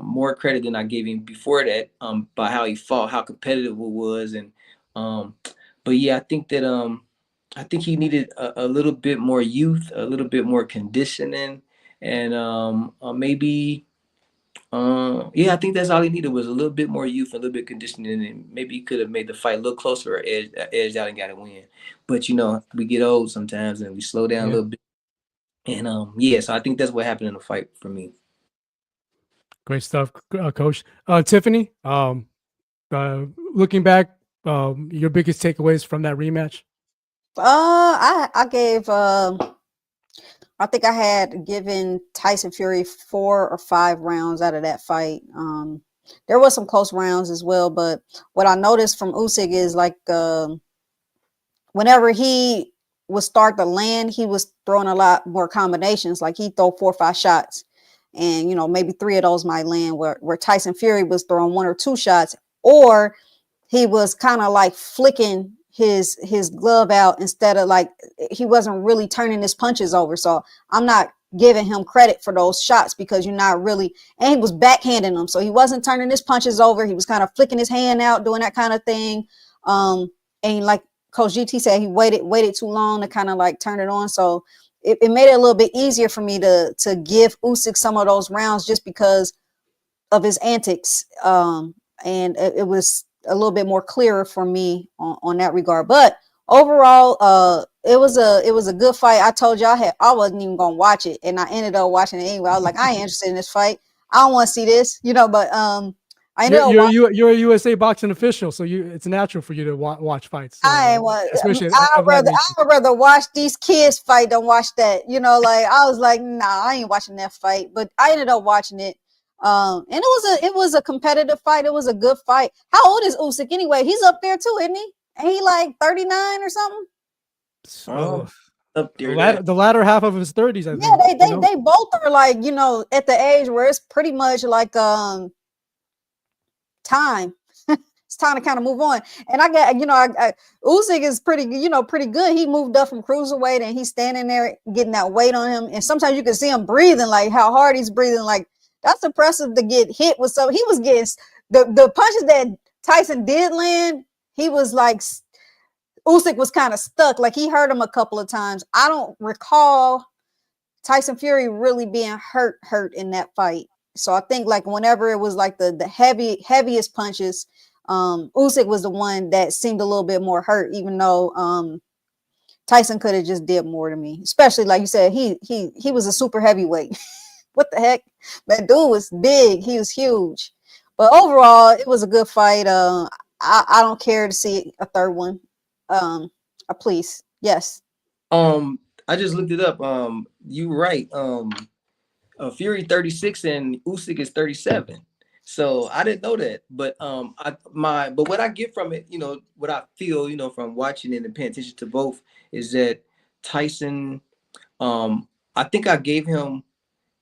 more credit than I gave him before that, by how he fought, how competitive it was, and um, but yeah, I think he needed a little bit more youth, a little bit more conditioning, and maybe Yeah, I think that's all he needed was a little bit more youth, and a little bit of conditioning, and maybe he could have made the fight a little closer or edged out and got a win. But we get old sometimes and we slow down a Yeah, little bit. And yeah, so I think that's what happened in the fight for me. great stuff, Coach. Tiffany, looking back, your biggest takeaways from that rematch? I gave I think I had given Tyson Fury 4 or 5 rounds out of that fight. There was some close rounds as well, but what I noticed from Usyk is like whenever he would start to land, he was throwing a lot more combinations. Like he'd throw 4 or 5 shots, and maybe 3 of those might land. Where Tyson Fury was throwing 1 or 2 shots, or he was kind of like flicking his glove out instead of like he wasn't really turning his punches over. So I'm not giving him credit for those shots because you're not really, and he was backhanding them. So he wasn't turning his punches over. He was kind of flicking his hand out, doing that kind of thing. And like Coach GT said, he waited too long to kind of like turn it on. So it made it a little bit easier for me to give Usyk some of those rounds just because of his antics. And it was a little bit more clearer for me on that regard. But overall, it was a good fight. I told you I wasn't even gonna watch it, and I ended up watching it anyway. I was like, I ain't interested in this fight. I don't want to see this, but I ended up You're a USA boxing official, so it's natural for you to watch fights. Especially I'd rather watch these kids fight than watch that. Like I was like, nah, I ain't watching that fight. But I ended up watching it. And it was a competitive fight. It was a good fight. How old is Usyk anyway? He's up there too, isn't he? Ain't he like 39 or something? So Up there, the latter half of his 30s, I think. They both are like, at the age where it's pretty much like time. It's time to kind of move on. And I got, Usyk is pretty good. He moved up from cruiserweight and he's standing there getting that weight on him. And sometimes you can see him breathing, like how hard he's breathing. Like that's impressive to get hit with. So he was getting the punches that Tyson did land. He was like, Usyk was kind of stuck. Like he hurt him a couple of times. I don't recall Tyson Fury really being hurt in that fight. So I think like whenever it was like the heaviest punches, Usyk was the one that seemed a little bit more hurt, even though Tyson could have just did more to me. Especially like you said, he was a super heavyweight. What the heck? That dude was big. He was huge. But overall, it was a good fight. I don't care to see a third one. Please, yes. I just looked it up. You right. Fury 36 and Usyk is 37. So I didn't know that. But but what I get from it, what I feel, from watching it and paying attention to both is that Tyson, I think I gave him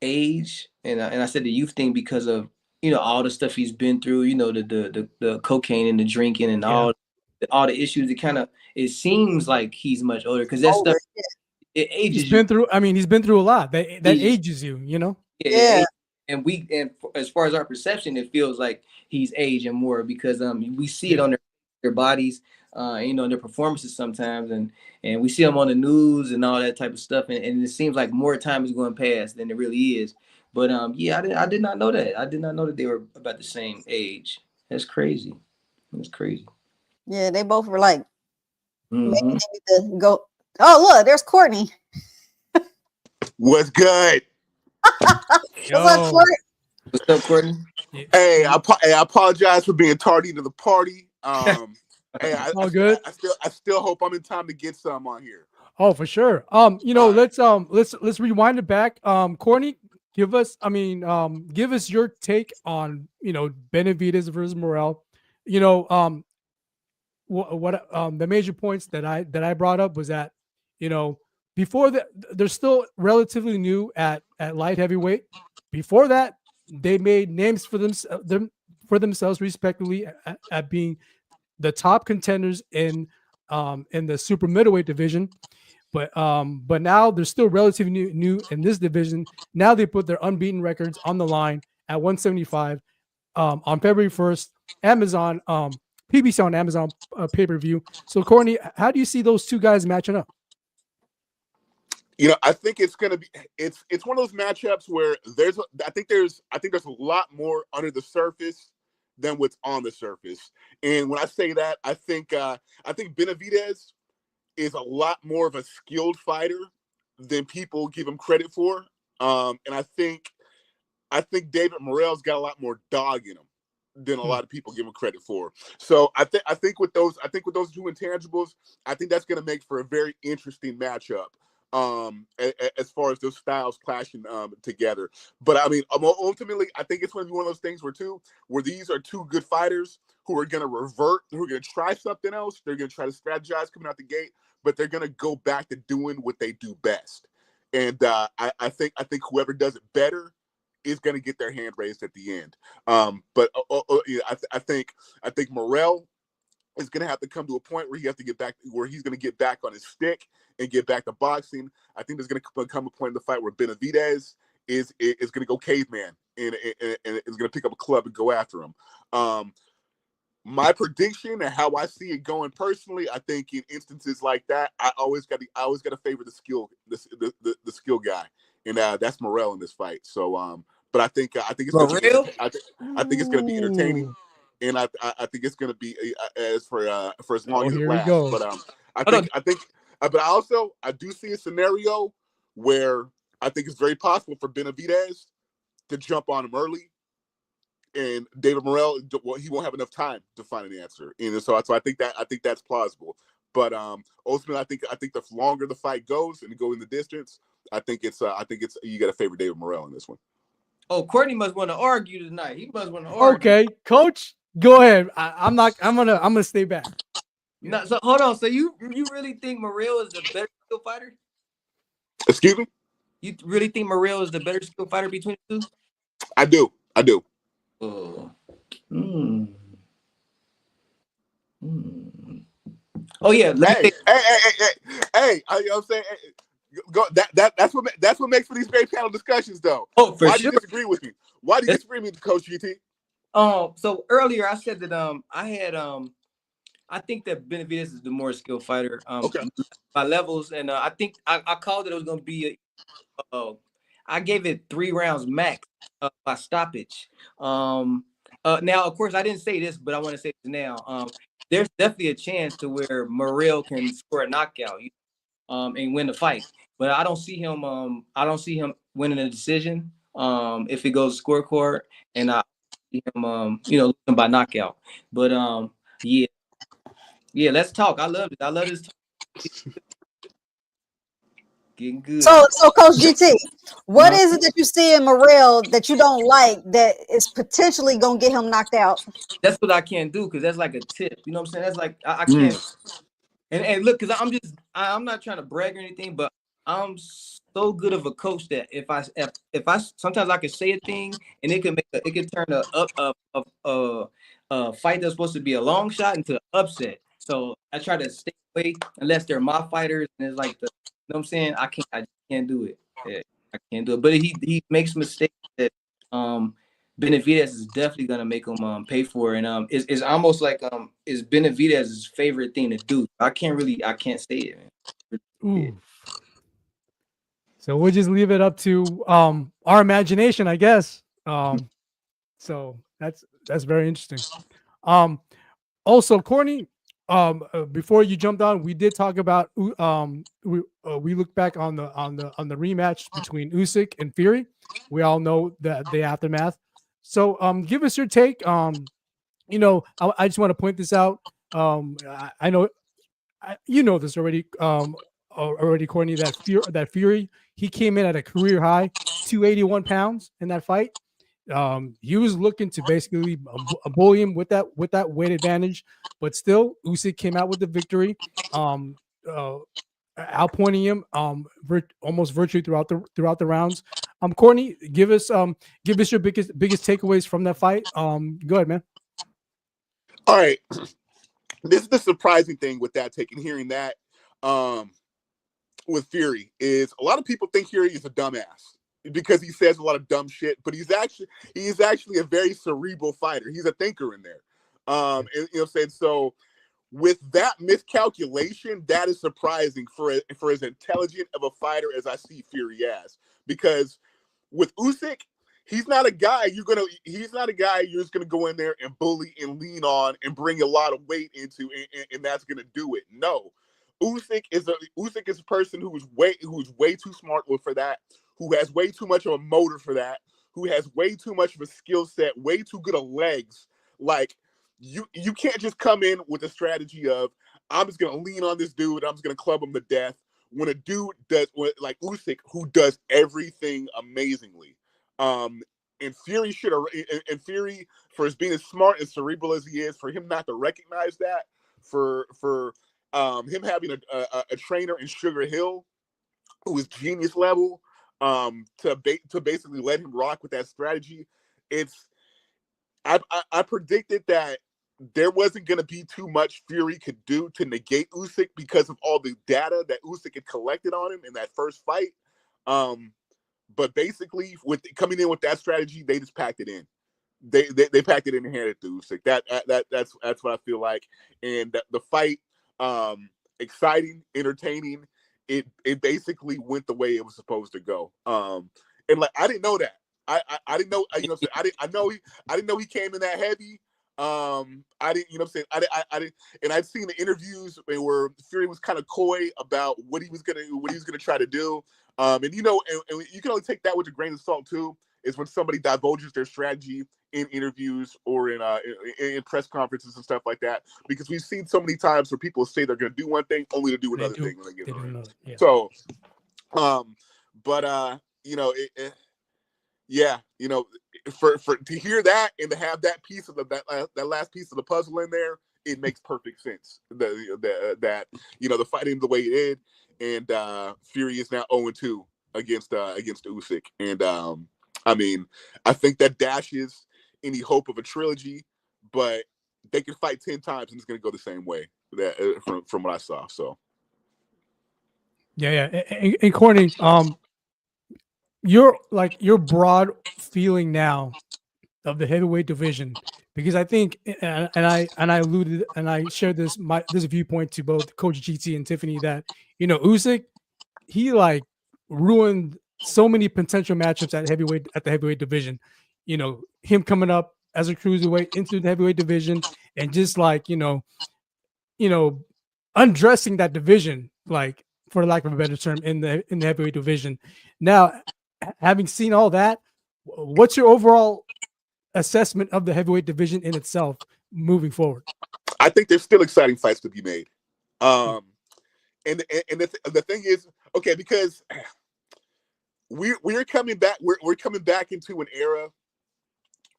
age and I said the youth thing because of all the stuff he's been through, the cocaine and the drinking and all the issues. It seems like he's much older because that stuff it ages he's been through a lot. That ages you, Yeah. And as far as our perception, it feels like he's aging more because we see it on their bodies, their performances sometimes, and we see them on the news and all that type of stuff, and it seems like more time is going past than it really is. But I did not know that. I did not know that they were about the same age. That's crazy. That's crazy. Yeah, they both were like, maybe they need to go. Oh, look, there's Courtney. What's good? What's up, Courtney? What's up, Courtney? Hey, I apologize for being tardy to the party. Hey, all good. I still hope I'm in time to get some on here. Oh, for sure. Let's rewind it back. Courtney, give us your take on Benavidez versus Morrell. What the major points that I brought up was that before that they're still relatively new at light heavyweight. Before that, they made names for themselves respectively at being the top contenders in the super middleweight division. But now they're still relatively new in this division. Now they put their unbeaten records on the line at 175 on February 1st. Amazon PBC on Amazon pay-per-view. So Courtney, how do you see those two guys matching up? I think it's gonna be it's one of those matchups where I think there's a lot more under the surface than what's on the surface. And when I say that, I think Benavidez is a lot more of a skilled fighter than people give him credit for. And I think David Morrell's got a lot more dog in him than a lot of people give him credit for. So I think with those two intangibles, I think that's going to make for a very interesting matchup. As far as those styles clashing together, but I mean, ultimately, I think it's going to be one of those things where these are two good fighters who are going to revert, who are going to try something else. They're going to try to strategize coming out the gate, but they're going to go back to doing what they do best. And I think whoever does it better is going to get their hand raised at the end. But I think Morrell is going to have to come to a point where he's going to get back on his stick and get back to boxing. I think there's going to come a point in the fight where Benavidez is going to go caveman and is going to pick up a club and go after him. My prediction and how I see it going personally, I think in instances like that, I always got to favor the skill guy, and that's Morrell in this fight. So, but I think it's going to be entertaining. And I think it's going to be for as long as it lasts. Go. But I do see a scenario where I think it's very possible for Benavidez to jump on him early, and David Morrell, he won't have enough time to find an answer. And so I think that's plausible. But ultimately, I think the longer the fight goes and go in the distance, I think it's you got to favor David Morrell in this one. Oh, Courtney must want to argue tonight. He must want to argue. Okay, Coach, go ahead. I'm gonna stay back. No, so hold on. So you really think Morrell is the better skill fighter? Excuse me? You really think Morrell is the better skill fighter between the two? I do. Oh. Oh yeah. Hey! You know what I'm saying? That's what makes for these great panel discussions, though. Oh, for Why sure. do you disagree with me? Why do you disagree with me, Coach GT? So earlier I said that I think that Benavidez is the more skilled fighter. Okay. By levels, and I think I called it was going to be I gave it 3 rounds max by stoppage. Now, of course, I didn't say this, but I want to say this now. There's definitely a chance to where Morrell can score a knockout, and win the fight. But I don't see him. I don't see him winning a decision. If it goes scorecard, and I see him, losing by knockout. But yeah. Let's talk. I love it. I love this. Getting good. So Coach GT, what is it that you see in Morrell that you don't like that is potentially gonna get him knocked out? That's what I can't do, because that's like a tip. You know what I'm saying? That's like I can't. And look, because I'm not trying to brag or anything, but I'm so good of a coach that if I sometimes I can say a thing and it can turn a fight that's supposed to be a long shot into an upset. So I try to stay away unless they're my fighters, and it's like you know what I'm saying? I just can't do it. Yeah, I can't do it. But he makes mistakes that Benavidez is definitely gonna make him pay for it. And it's almost like is Benavidez's favorite thing to do. I can't say it, man. Ooh. So we'll just leave it up to our imagination, I guess. So that's very interesting. Also, Courtney, before you jumped on, we did talk about we look back on the rematch between Usyk and Fury. We all know the aftermath. So give us your take. I just want to point this out. I know you know this already. Already, Courtney, that Fury, he came in at a career high 281 pounds in that fight. He was looking to basically bully him with that weight advantage, but still Usyk came out with the victory, outpointing him almost virtually throughout the rounds. Courtney, give us your biggest takeaways from that fight. Go ahead, man. All right, this is the surprising thing with that hearing that with Fury is a lot of people think Fury is a dumbass because he says a lot of dumb shit, but he's actually a very cerebral fighter. He's a thinker in there. And, you know what I'm saying? So with that miscalculation, that is surprising for as intelligent of a fighter as I see Fury as. Because with Usyk, he's not a guy you're just gonna go in there and bully and lean on and bring a lot of weight into, and that's gonna do it. No, Usyk is a person who's way too smart for that, who has way too much of a motor for that, who has way too much of a skill set, way too good of legs. Like you can't just come in with a strategy of I'm just gonna lean on this dude, I'm just gonna club him to death. When a dude does like Usyk, who does everything amazingly. And Fury Fury, for as being as smart and cerebral as he is, for him not to recognize that, for him having a trainer in Sugar Hill who is genius level, to basically let him rock with that strategy. I predicted that there wasn't going to be too much Fury could do to negate Usyk because of all the data that Usyk had collected on him in that first fight. But basically, with coming in with that strategy, they just packed it in. They packed it in and handed it to Usyk. That's what I feel like. And the fight, exciting, entertaining. It basically went the way it was supposed to go. And like I didn't know that. I didn't know. You know what I'm saying? I didn't know he came in that heavy. I didn't. You know what I'm saying? I didn't. And I'd seen the interviews where Fury was kind of coy about what he was gonna try to do. And you know, and you can only take that with a grain of salt too. Is when somebody divulges their strategy in interviews or in press conferences and stuff like that. Because we've seen so many times where people say they're going to do one thing only to do another thing when they get on. Yeah. So, you know, yeah, you know, for to hear that and to have that piece of that last piece of the puzzle in there, it makes perfect sense. That you know, the fight ended the way it did, and Fury is now 0-2 against Usyk, and I mean, I think that dashes any hope of a trilogy, but they can fight 10 times and it's going to go the same way from what I saw. So, yeah. And Courtney, your broad feeling now of the heavyweight division, because I think, and I alluded and I shared this viewpoint to both Coach GT and Tiffany, that you know Usyk, he like ruined so many potential matchups at the heavyweight division. You know, him coming up as a cruiserweight into the heavyweight division and just like, undressing that division, like for lack of a better term, in the heavyweight division. Now, having seen all that, what's your overall assessment of the heavyweight division in itself moving forward? I think there's still exciting fights to be made. And the thing is, okay, because we're coming back. We're coming back into an era,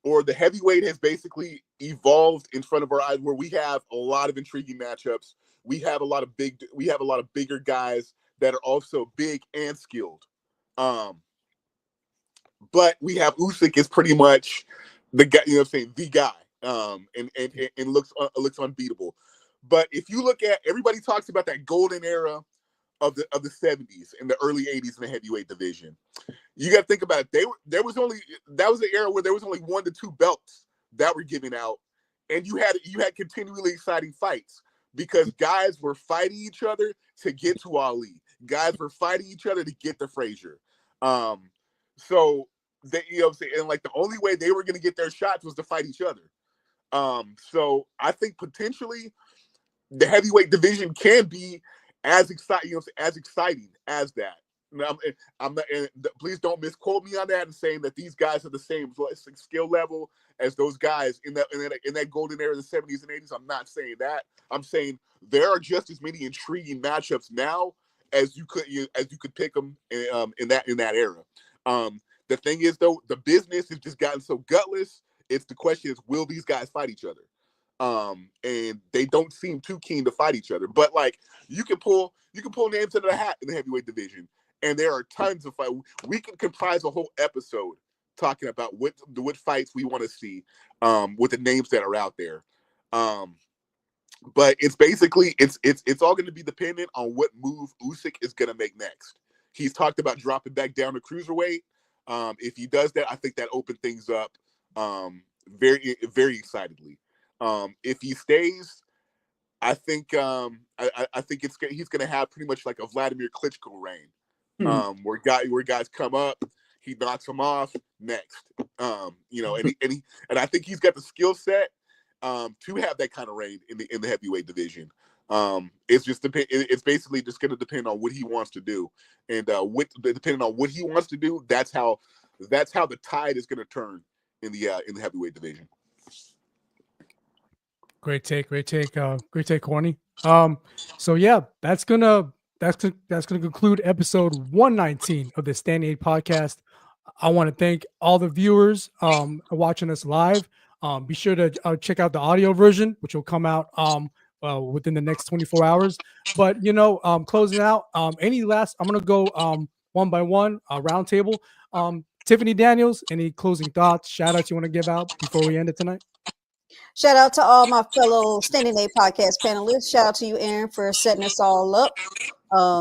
or the heavyweight has basically evolved in front of our eyes, where we have a lot of intriguing matchups. We have a lot of bigger guys that are also big and skilled. But we have Usyk is pretty much the guy, you know what I'm saying, the guy, and looks unbeatable. But if you look at, everybody talks about that golden era of the 70s and the early 80s in the heavyweight division. You got to think about it. That was the era where there was only 1 to 2 belts that were given out, and you had continually exciting fights because guys were fighting each other to get to Ali. Guys were fighting each other to get to Frazier. So they, you know what I'm saying, and like the only way they were going to get their shots was to fight each other. So I think potentially the heavyweight division can be as exciting, as as that. I'm not, and please don't misquote me on that and saying that these guys are the same skill level as those guys in that golden era of the 70s and 80s. I'm not saying that. I'm saying there are just as many intriguing matchups now as you could pick them in that era. The thing is, though, the business has just gotten so gutless. It's the question is, will these guys fight each other? And they don't seem too keen to fight each other. But like you can pull names out of the hat in the heavyweight division, and there are tons of fights. We can comprise a whole episode talking about what fights we want to see with the names that are out there. But it's basically it's all going to be dependent on what move Usyk is going to make next. He's talked about dropping back down to cruiserweight. If he does that, I think that opened things up very, very excitedly. If he stays, I think I think he's going to have pretty much like a Vladimir Klitschko reign, where guys come up, he knocks them off next, you know, and I think he's got the skill set to have that kind of reign in the heavyweight division. It's basically just going to depend on what he wants to do, and depending on what he wants to do, that's how the tide is going to turn in the heavyweight division. Great take, Corny. So yeah, that's gonna conclude episode 119 of the Standing 8 podcast. I want to thank all the viewers watching us live. Be sure to check out the audio version, which will come out within the next 24 hours. But closing out, I'm gonna go one by one, round table. Tiffany Daniels, any closing thoughts, shout outs you want to give out before we end it tonight? Shout out to all my fellow Standing 8 podcast panelists. Shout out to you, Aaron, for setting us all up.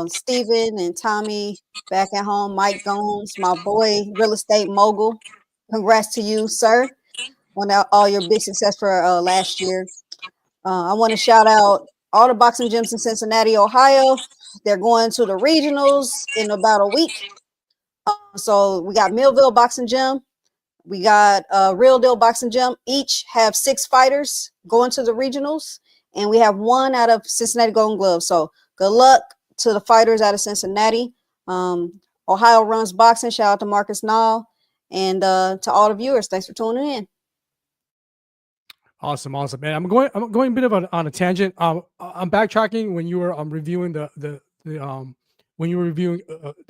Steven and Tommy back at home. Mike Gomes, my boy, real estate mogul. Congrats to you, sir, on all your big success for last year. I want to shout out all the boxing gyms in Cincinnati, Ohio. They're going to the regionals in about a week. So we got Millville Boxing Gym. We got Real Deal Boxing Gym. Each have 6 fighters going to the regionals, and we have 1 out of Cincinnati Golden Gloves. So good luck to the fighters out of Cincinnati. Ohio runs boxing. Shout out to Marcus Nall, and to all the viewers. Thanks for tuning in. Awesome, man. I'm going a bit of on a tangent. I'm backtracking when you were reviewing the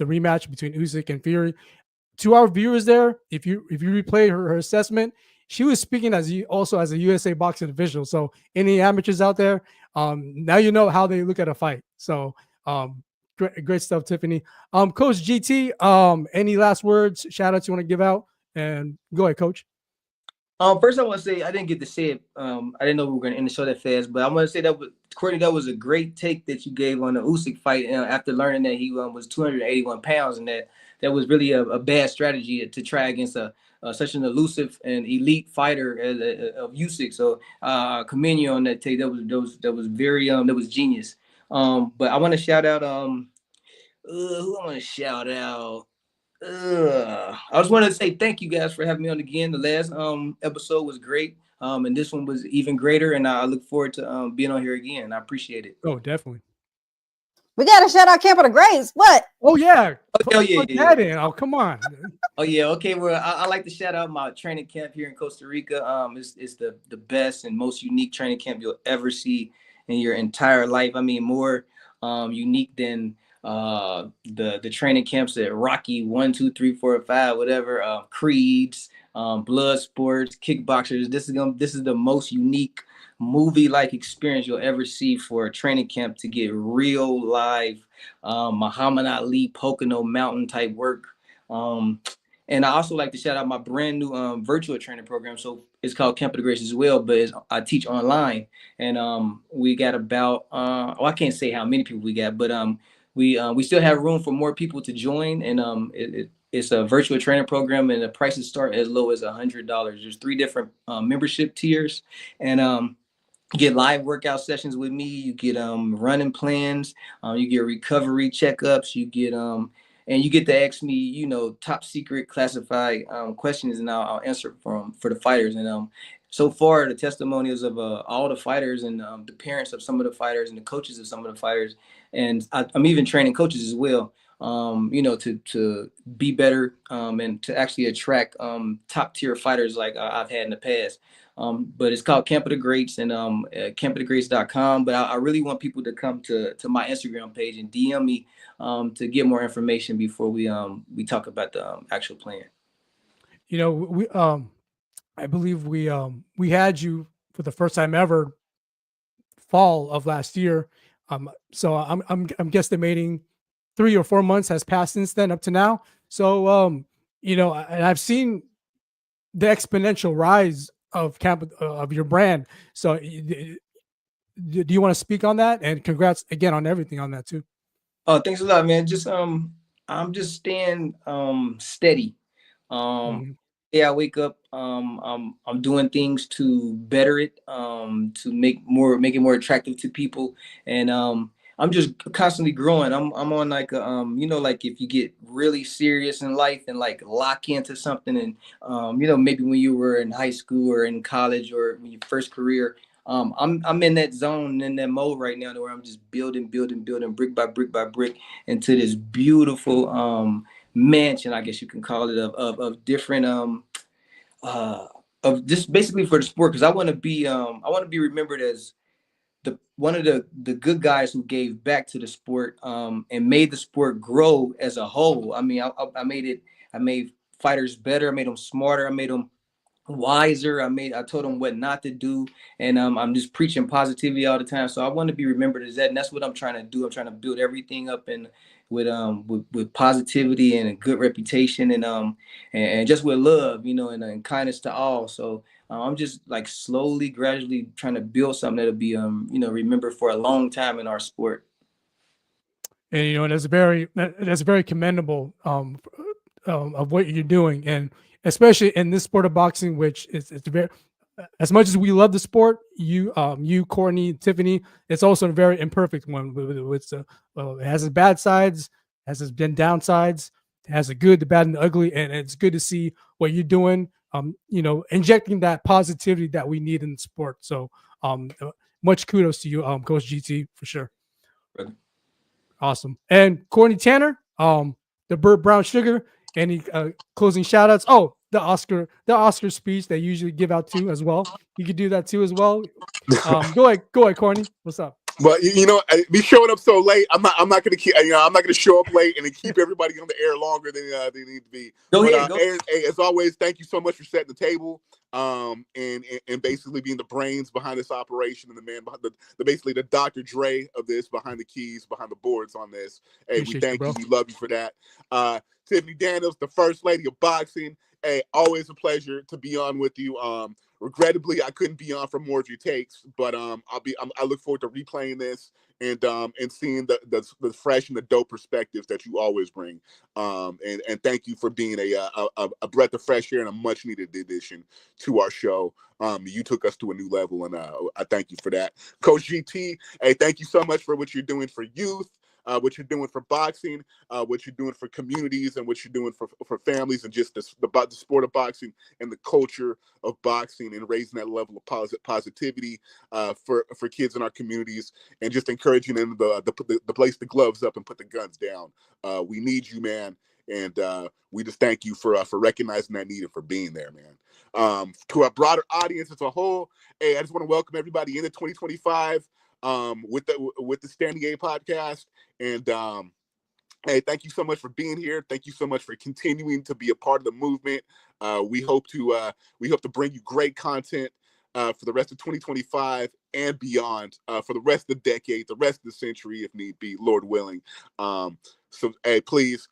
rematch between Usyk and Fury. To our viewers there, if you replay her assessment, she was speaking also as a USA boxing official. So any amateurs out there, now you know how they look at a fight. So great stuff, Tiffany. Coach GT, any last words, shout outs you want to give out? And go ahead, Coach. First, I want to say I didn't get to say it. I didn't know we were going to end the show that fast, but I want to say that Courtney, that was a great take that you gave on the Usyk fight. After learning that he was 281 pounds, and that was really a bad strategy to try against such an elusive and elite fighter of Usyk. So commend you on that take. That was very that was genius. But I want to shout out who I want to shout out. I just wanted to say thank you guys for having me on again. The last episode was great, and this one was even greater, and I look forward to being on here again. I appreciate it. Oh, definitely. We got to shout out Camp of the Grays. What? Oh yeah. Yeah. Oh, come on. Oh yeah. Okay. Well, I like to shout out my training camp here in Costa Rica. It's the best and most unique training camp you'll ever see in your entire life. I mean, more unique than the training camps at Rocky 1, 2, 3, 4, 5, whatever, Creeds, blood sports, kickboxers. This is the most unique movie-like experience you'll ever see for a training camp to get real live Muhammad Ali Pocono mountain type work. And I also like to shout out my brand new virtual training program. So it's called Camp of the Grace as well, but I teach online, and we got about I can't say how many people we got, but we still have room for more people to join, and it's a virtual training program, and the prices start as low as $100. There's 3 different membership tiers, and you get live workout sessions with me. You get running plans. You get recovery checkups. You get and you get to ask me, top secret classified questions, and I'll answer for the fighters. And so far, the testimonials of all the fighters and the parents of some of the fighters and the coaches of some of the fighters, and I'm even training coaches as well. To be better and to actually attract top tier fighters like I've had in the past. But it's called Camp of the Greats, and campofthegreats.com. But I really want people to come to my Instagram page and DM me to get more information before we talk about the actual plan. We I believe we had you for the first time ever fall of last year. So I'm guesstimating 3 or 4 months has passed since then up to now. So and I've seen the exponential rise of of your brand. So do you want to speak on that? And congrats again on everything on that too. Oh, thanks a lot, man. Just I'm just staying steady. I wake up, I'm doing things to better it, to make it more attractive to people, and I'm just constantly growing. I'm on like a, like if you get really serious in life and like lock into something, and maybe when you were in high school or in college or when your first career. I'm in that zone, in that mode right now, where I'm just building, brick by brick by brick, into this beautiful mansion, I guess you can call it, of different uh of just basically for the sport, because I want to be remembered as the one of the good guys who gave back to the sport, and made the sport grow as a whole. I mean, I made fighters better, I made them smarter, I made them wiser. I told them what not to do, and I'm just preaching positivity all the time. So I want to be remembered as that, and that's what I'm trying to do. I'm trying to build everything up and with positivity and a good reputation, and just with love, and kindness to all. So I'm just like slowly, gradually trying to build something that'll be remembered for a long time in our sport. And that's very commendable of what you're doing, and especially in this sport of boxing, which it's very, as much as we love the sport, you Courtney, Tiffany, it's also a very imperfect one. It has its bad sides, has its been downsides, it has the good, the bad, and the ugly, and it's good to see what you're doing. Injecting that positivity that we need in the sport. So, much kudos to you, Coach GT, for sure. Brother. Awesome. And Courtney Tanner, the Bird Brown Sugar, any closing shout outs? Oh, the Oscar speech they usually give out too as well. You could do that too as well. Go ahead, Courtney. What's up? But me showing up so late, I'm not gonna keep. I'm not gonna show up late and then keep everybody on the air longer than they need to be. Go but ahead, Aaron, hey, as always, thank you so much for setting the table, and basically being the brains behind this operation and the man behind the basically the Dr. Dre of this, behind the keys, behind the boards on this. Hey, Appreciate we thank you, you. bro. We love you for that. Tiffany Daniels, the first lady of boxing. Hey, always a pleasure to be on with you. Regrettably, I couldn't be on for more of your takes, but I look forward to replaying this and seeing the fresh and the dope perspectives that you always bring. And thank you for being a breath of fresh air and a much needed addition to our show. You took us to a new level, and I thank you for that. Coach GT, hey, thank you so much for what you're doing for youth. What you're doing for boxing, what you're doing for communities, and what you're doing for families, and just the sport of boxing and the culture of boxing, and raising that level of positivity for kids in our communities, and just encouraging them to place the gloves up and put the guns down. We need you, man, and we just thank you for recognizing that need and for being there, man. To our broader audience as a whole, hey, I just want to welcome everybody into 2025. With the Standing A podcast, and hey, thank you so much for being here. Thank you so much for continuing to be a part of the movement. We hope to bring you great content for the rest of 2025 and beyond, for the rest of the decade, the rest of the century, if need be, Lord willing. So hey, please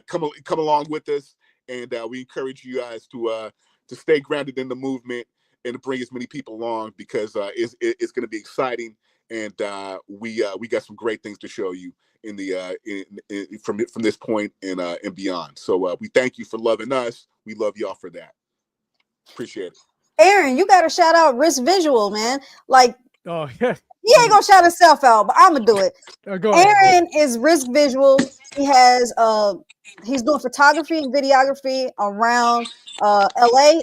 come along with us, and we encourage you guys to stay grounded in the movement and to bring as many people along, because it's going to be exciting. And we got some great things to show you in from this point and beyond. So we thank you for loving us. We love y'all for that. Appreciate it. Aaron, you got to shout out Risk Visual, man. Like, Oh yeah. he ain't gonna shout himself out, but I'm gonna do it. Go ahead. Aaron is Risk Visual. He has he's doing photography and videography around LA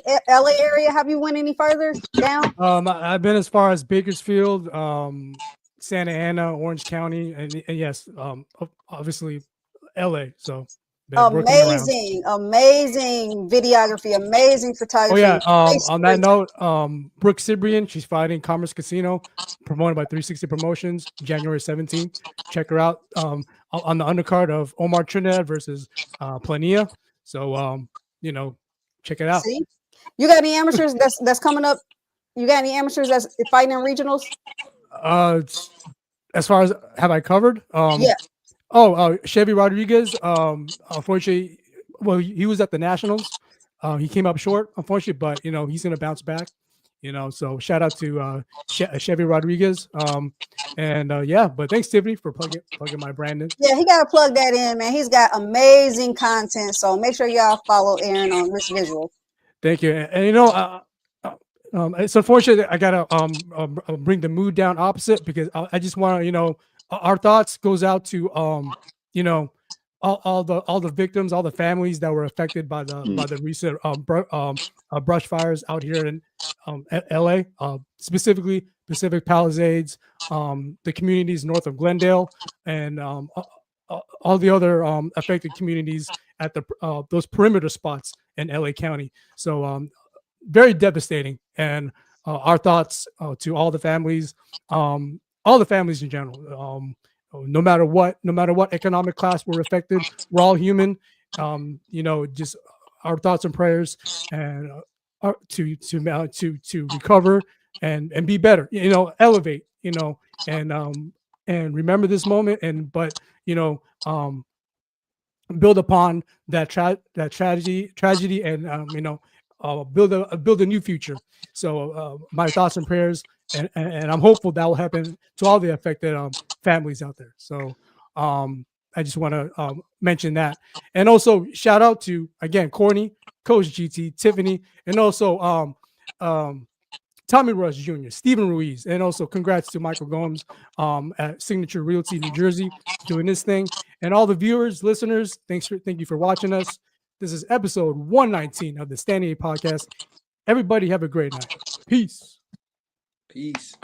area. Have you went any further down? I've been as far as Bakersfield, Santa Ana, Orange County, and yes, obviously LA. So amazing videography, amazing photography. Oh yeah. On that note, Brooke Cibrian, she's fighting Commerce Casino, promoted by 360 Promotions, January 17th. Check her out on the undercard of Omar Trinidad versus Plania. So check it out. See? You got any amateurs that's coming up? You got any amateurs that's fighting in regionals? As far as have I covered? Yeah. Chevy Rodriguez. Unfortunately, well, he was at the Nationals. He came up short, unfortunately, but he's gonna bounce back. So shout out to Chevy Rodriguez. But thanks, Tiffany, for plugging my brand in. Yeah, he gotta plug that in, man. He's got amazing content. So make sure y'all follow Aaron on Risk Visual. Thank you. And you know, it's unfortunate that I gotta bring the mood down opposite because I just want to, you know, our thoughts goes out to you know, all the victims, all the families that were affected by the recent brush fires out here in LA, specifically Pacific Palisades, the communities north of Glendale, and all the other affected communities at the those perimeter spots in LA County. So very devastating, and our thoughts to all the families in general. No matter what economic class we're affected, we're all human. You know, just our thoughts and prayers, and to recover and be better. You know, elevate. You know, and remember this moment. And but you know, build upon that tragedy, and you know, build a new future. So my thoughts and prayers, and I'm hopeful that will happen to all the affected families out there. So I just want to mention that, and also shout out to again Courtney, Coach GT, Tiffany, and also Tommy Rush Jr., Stephen Ruiz, and also congrats to Michael Gomes at Signature Realty New Jersey doing this thing. And all the viewers, listeners, thank you for watching us. This is episode 119 of the Standing A Podcast. Everybody have a great night. Peace. Peace.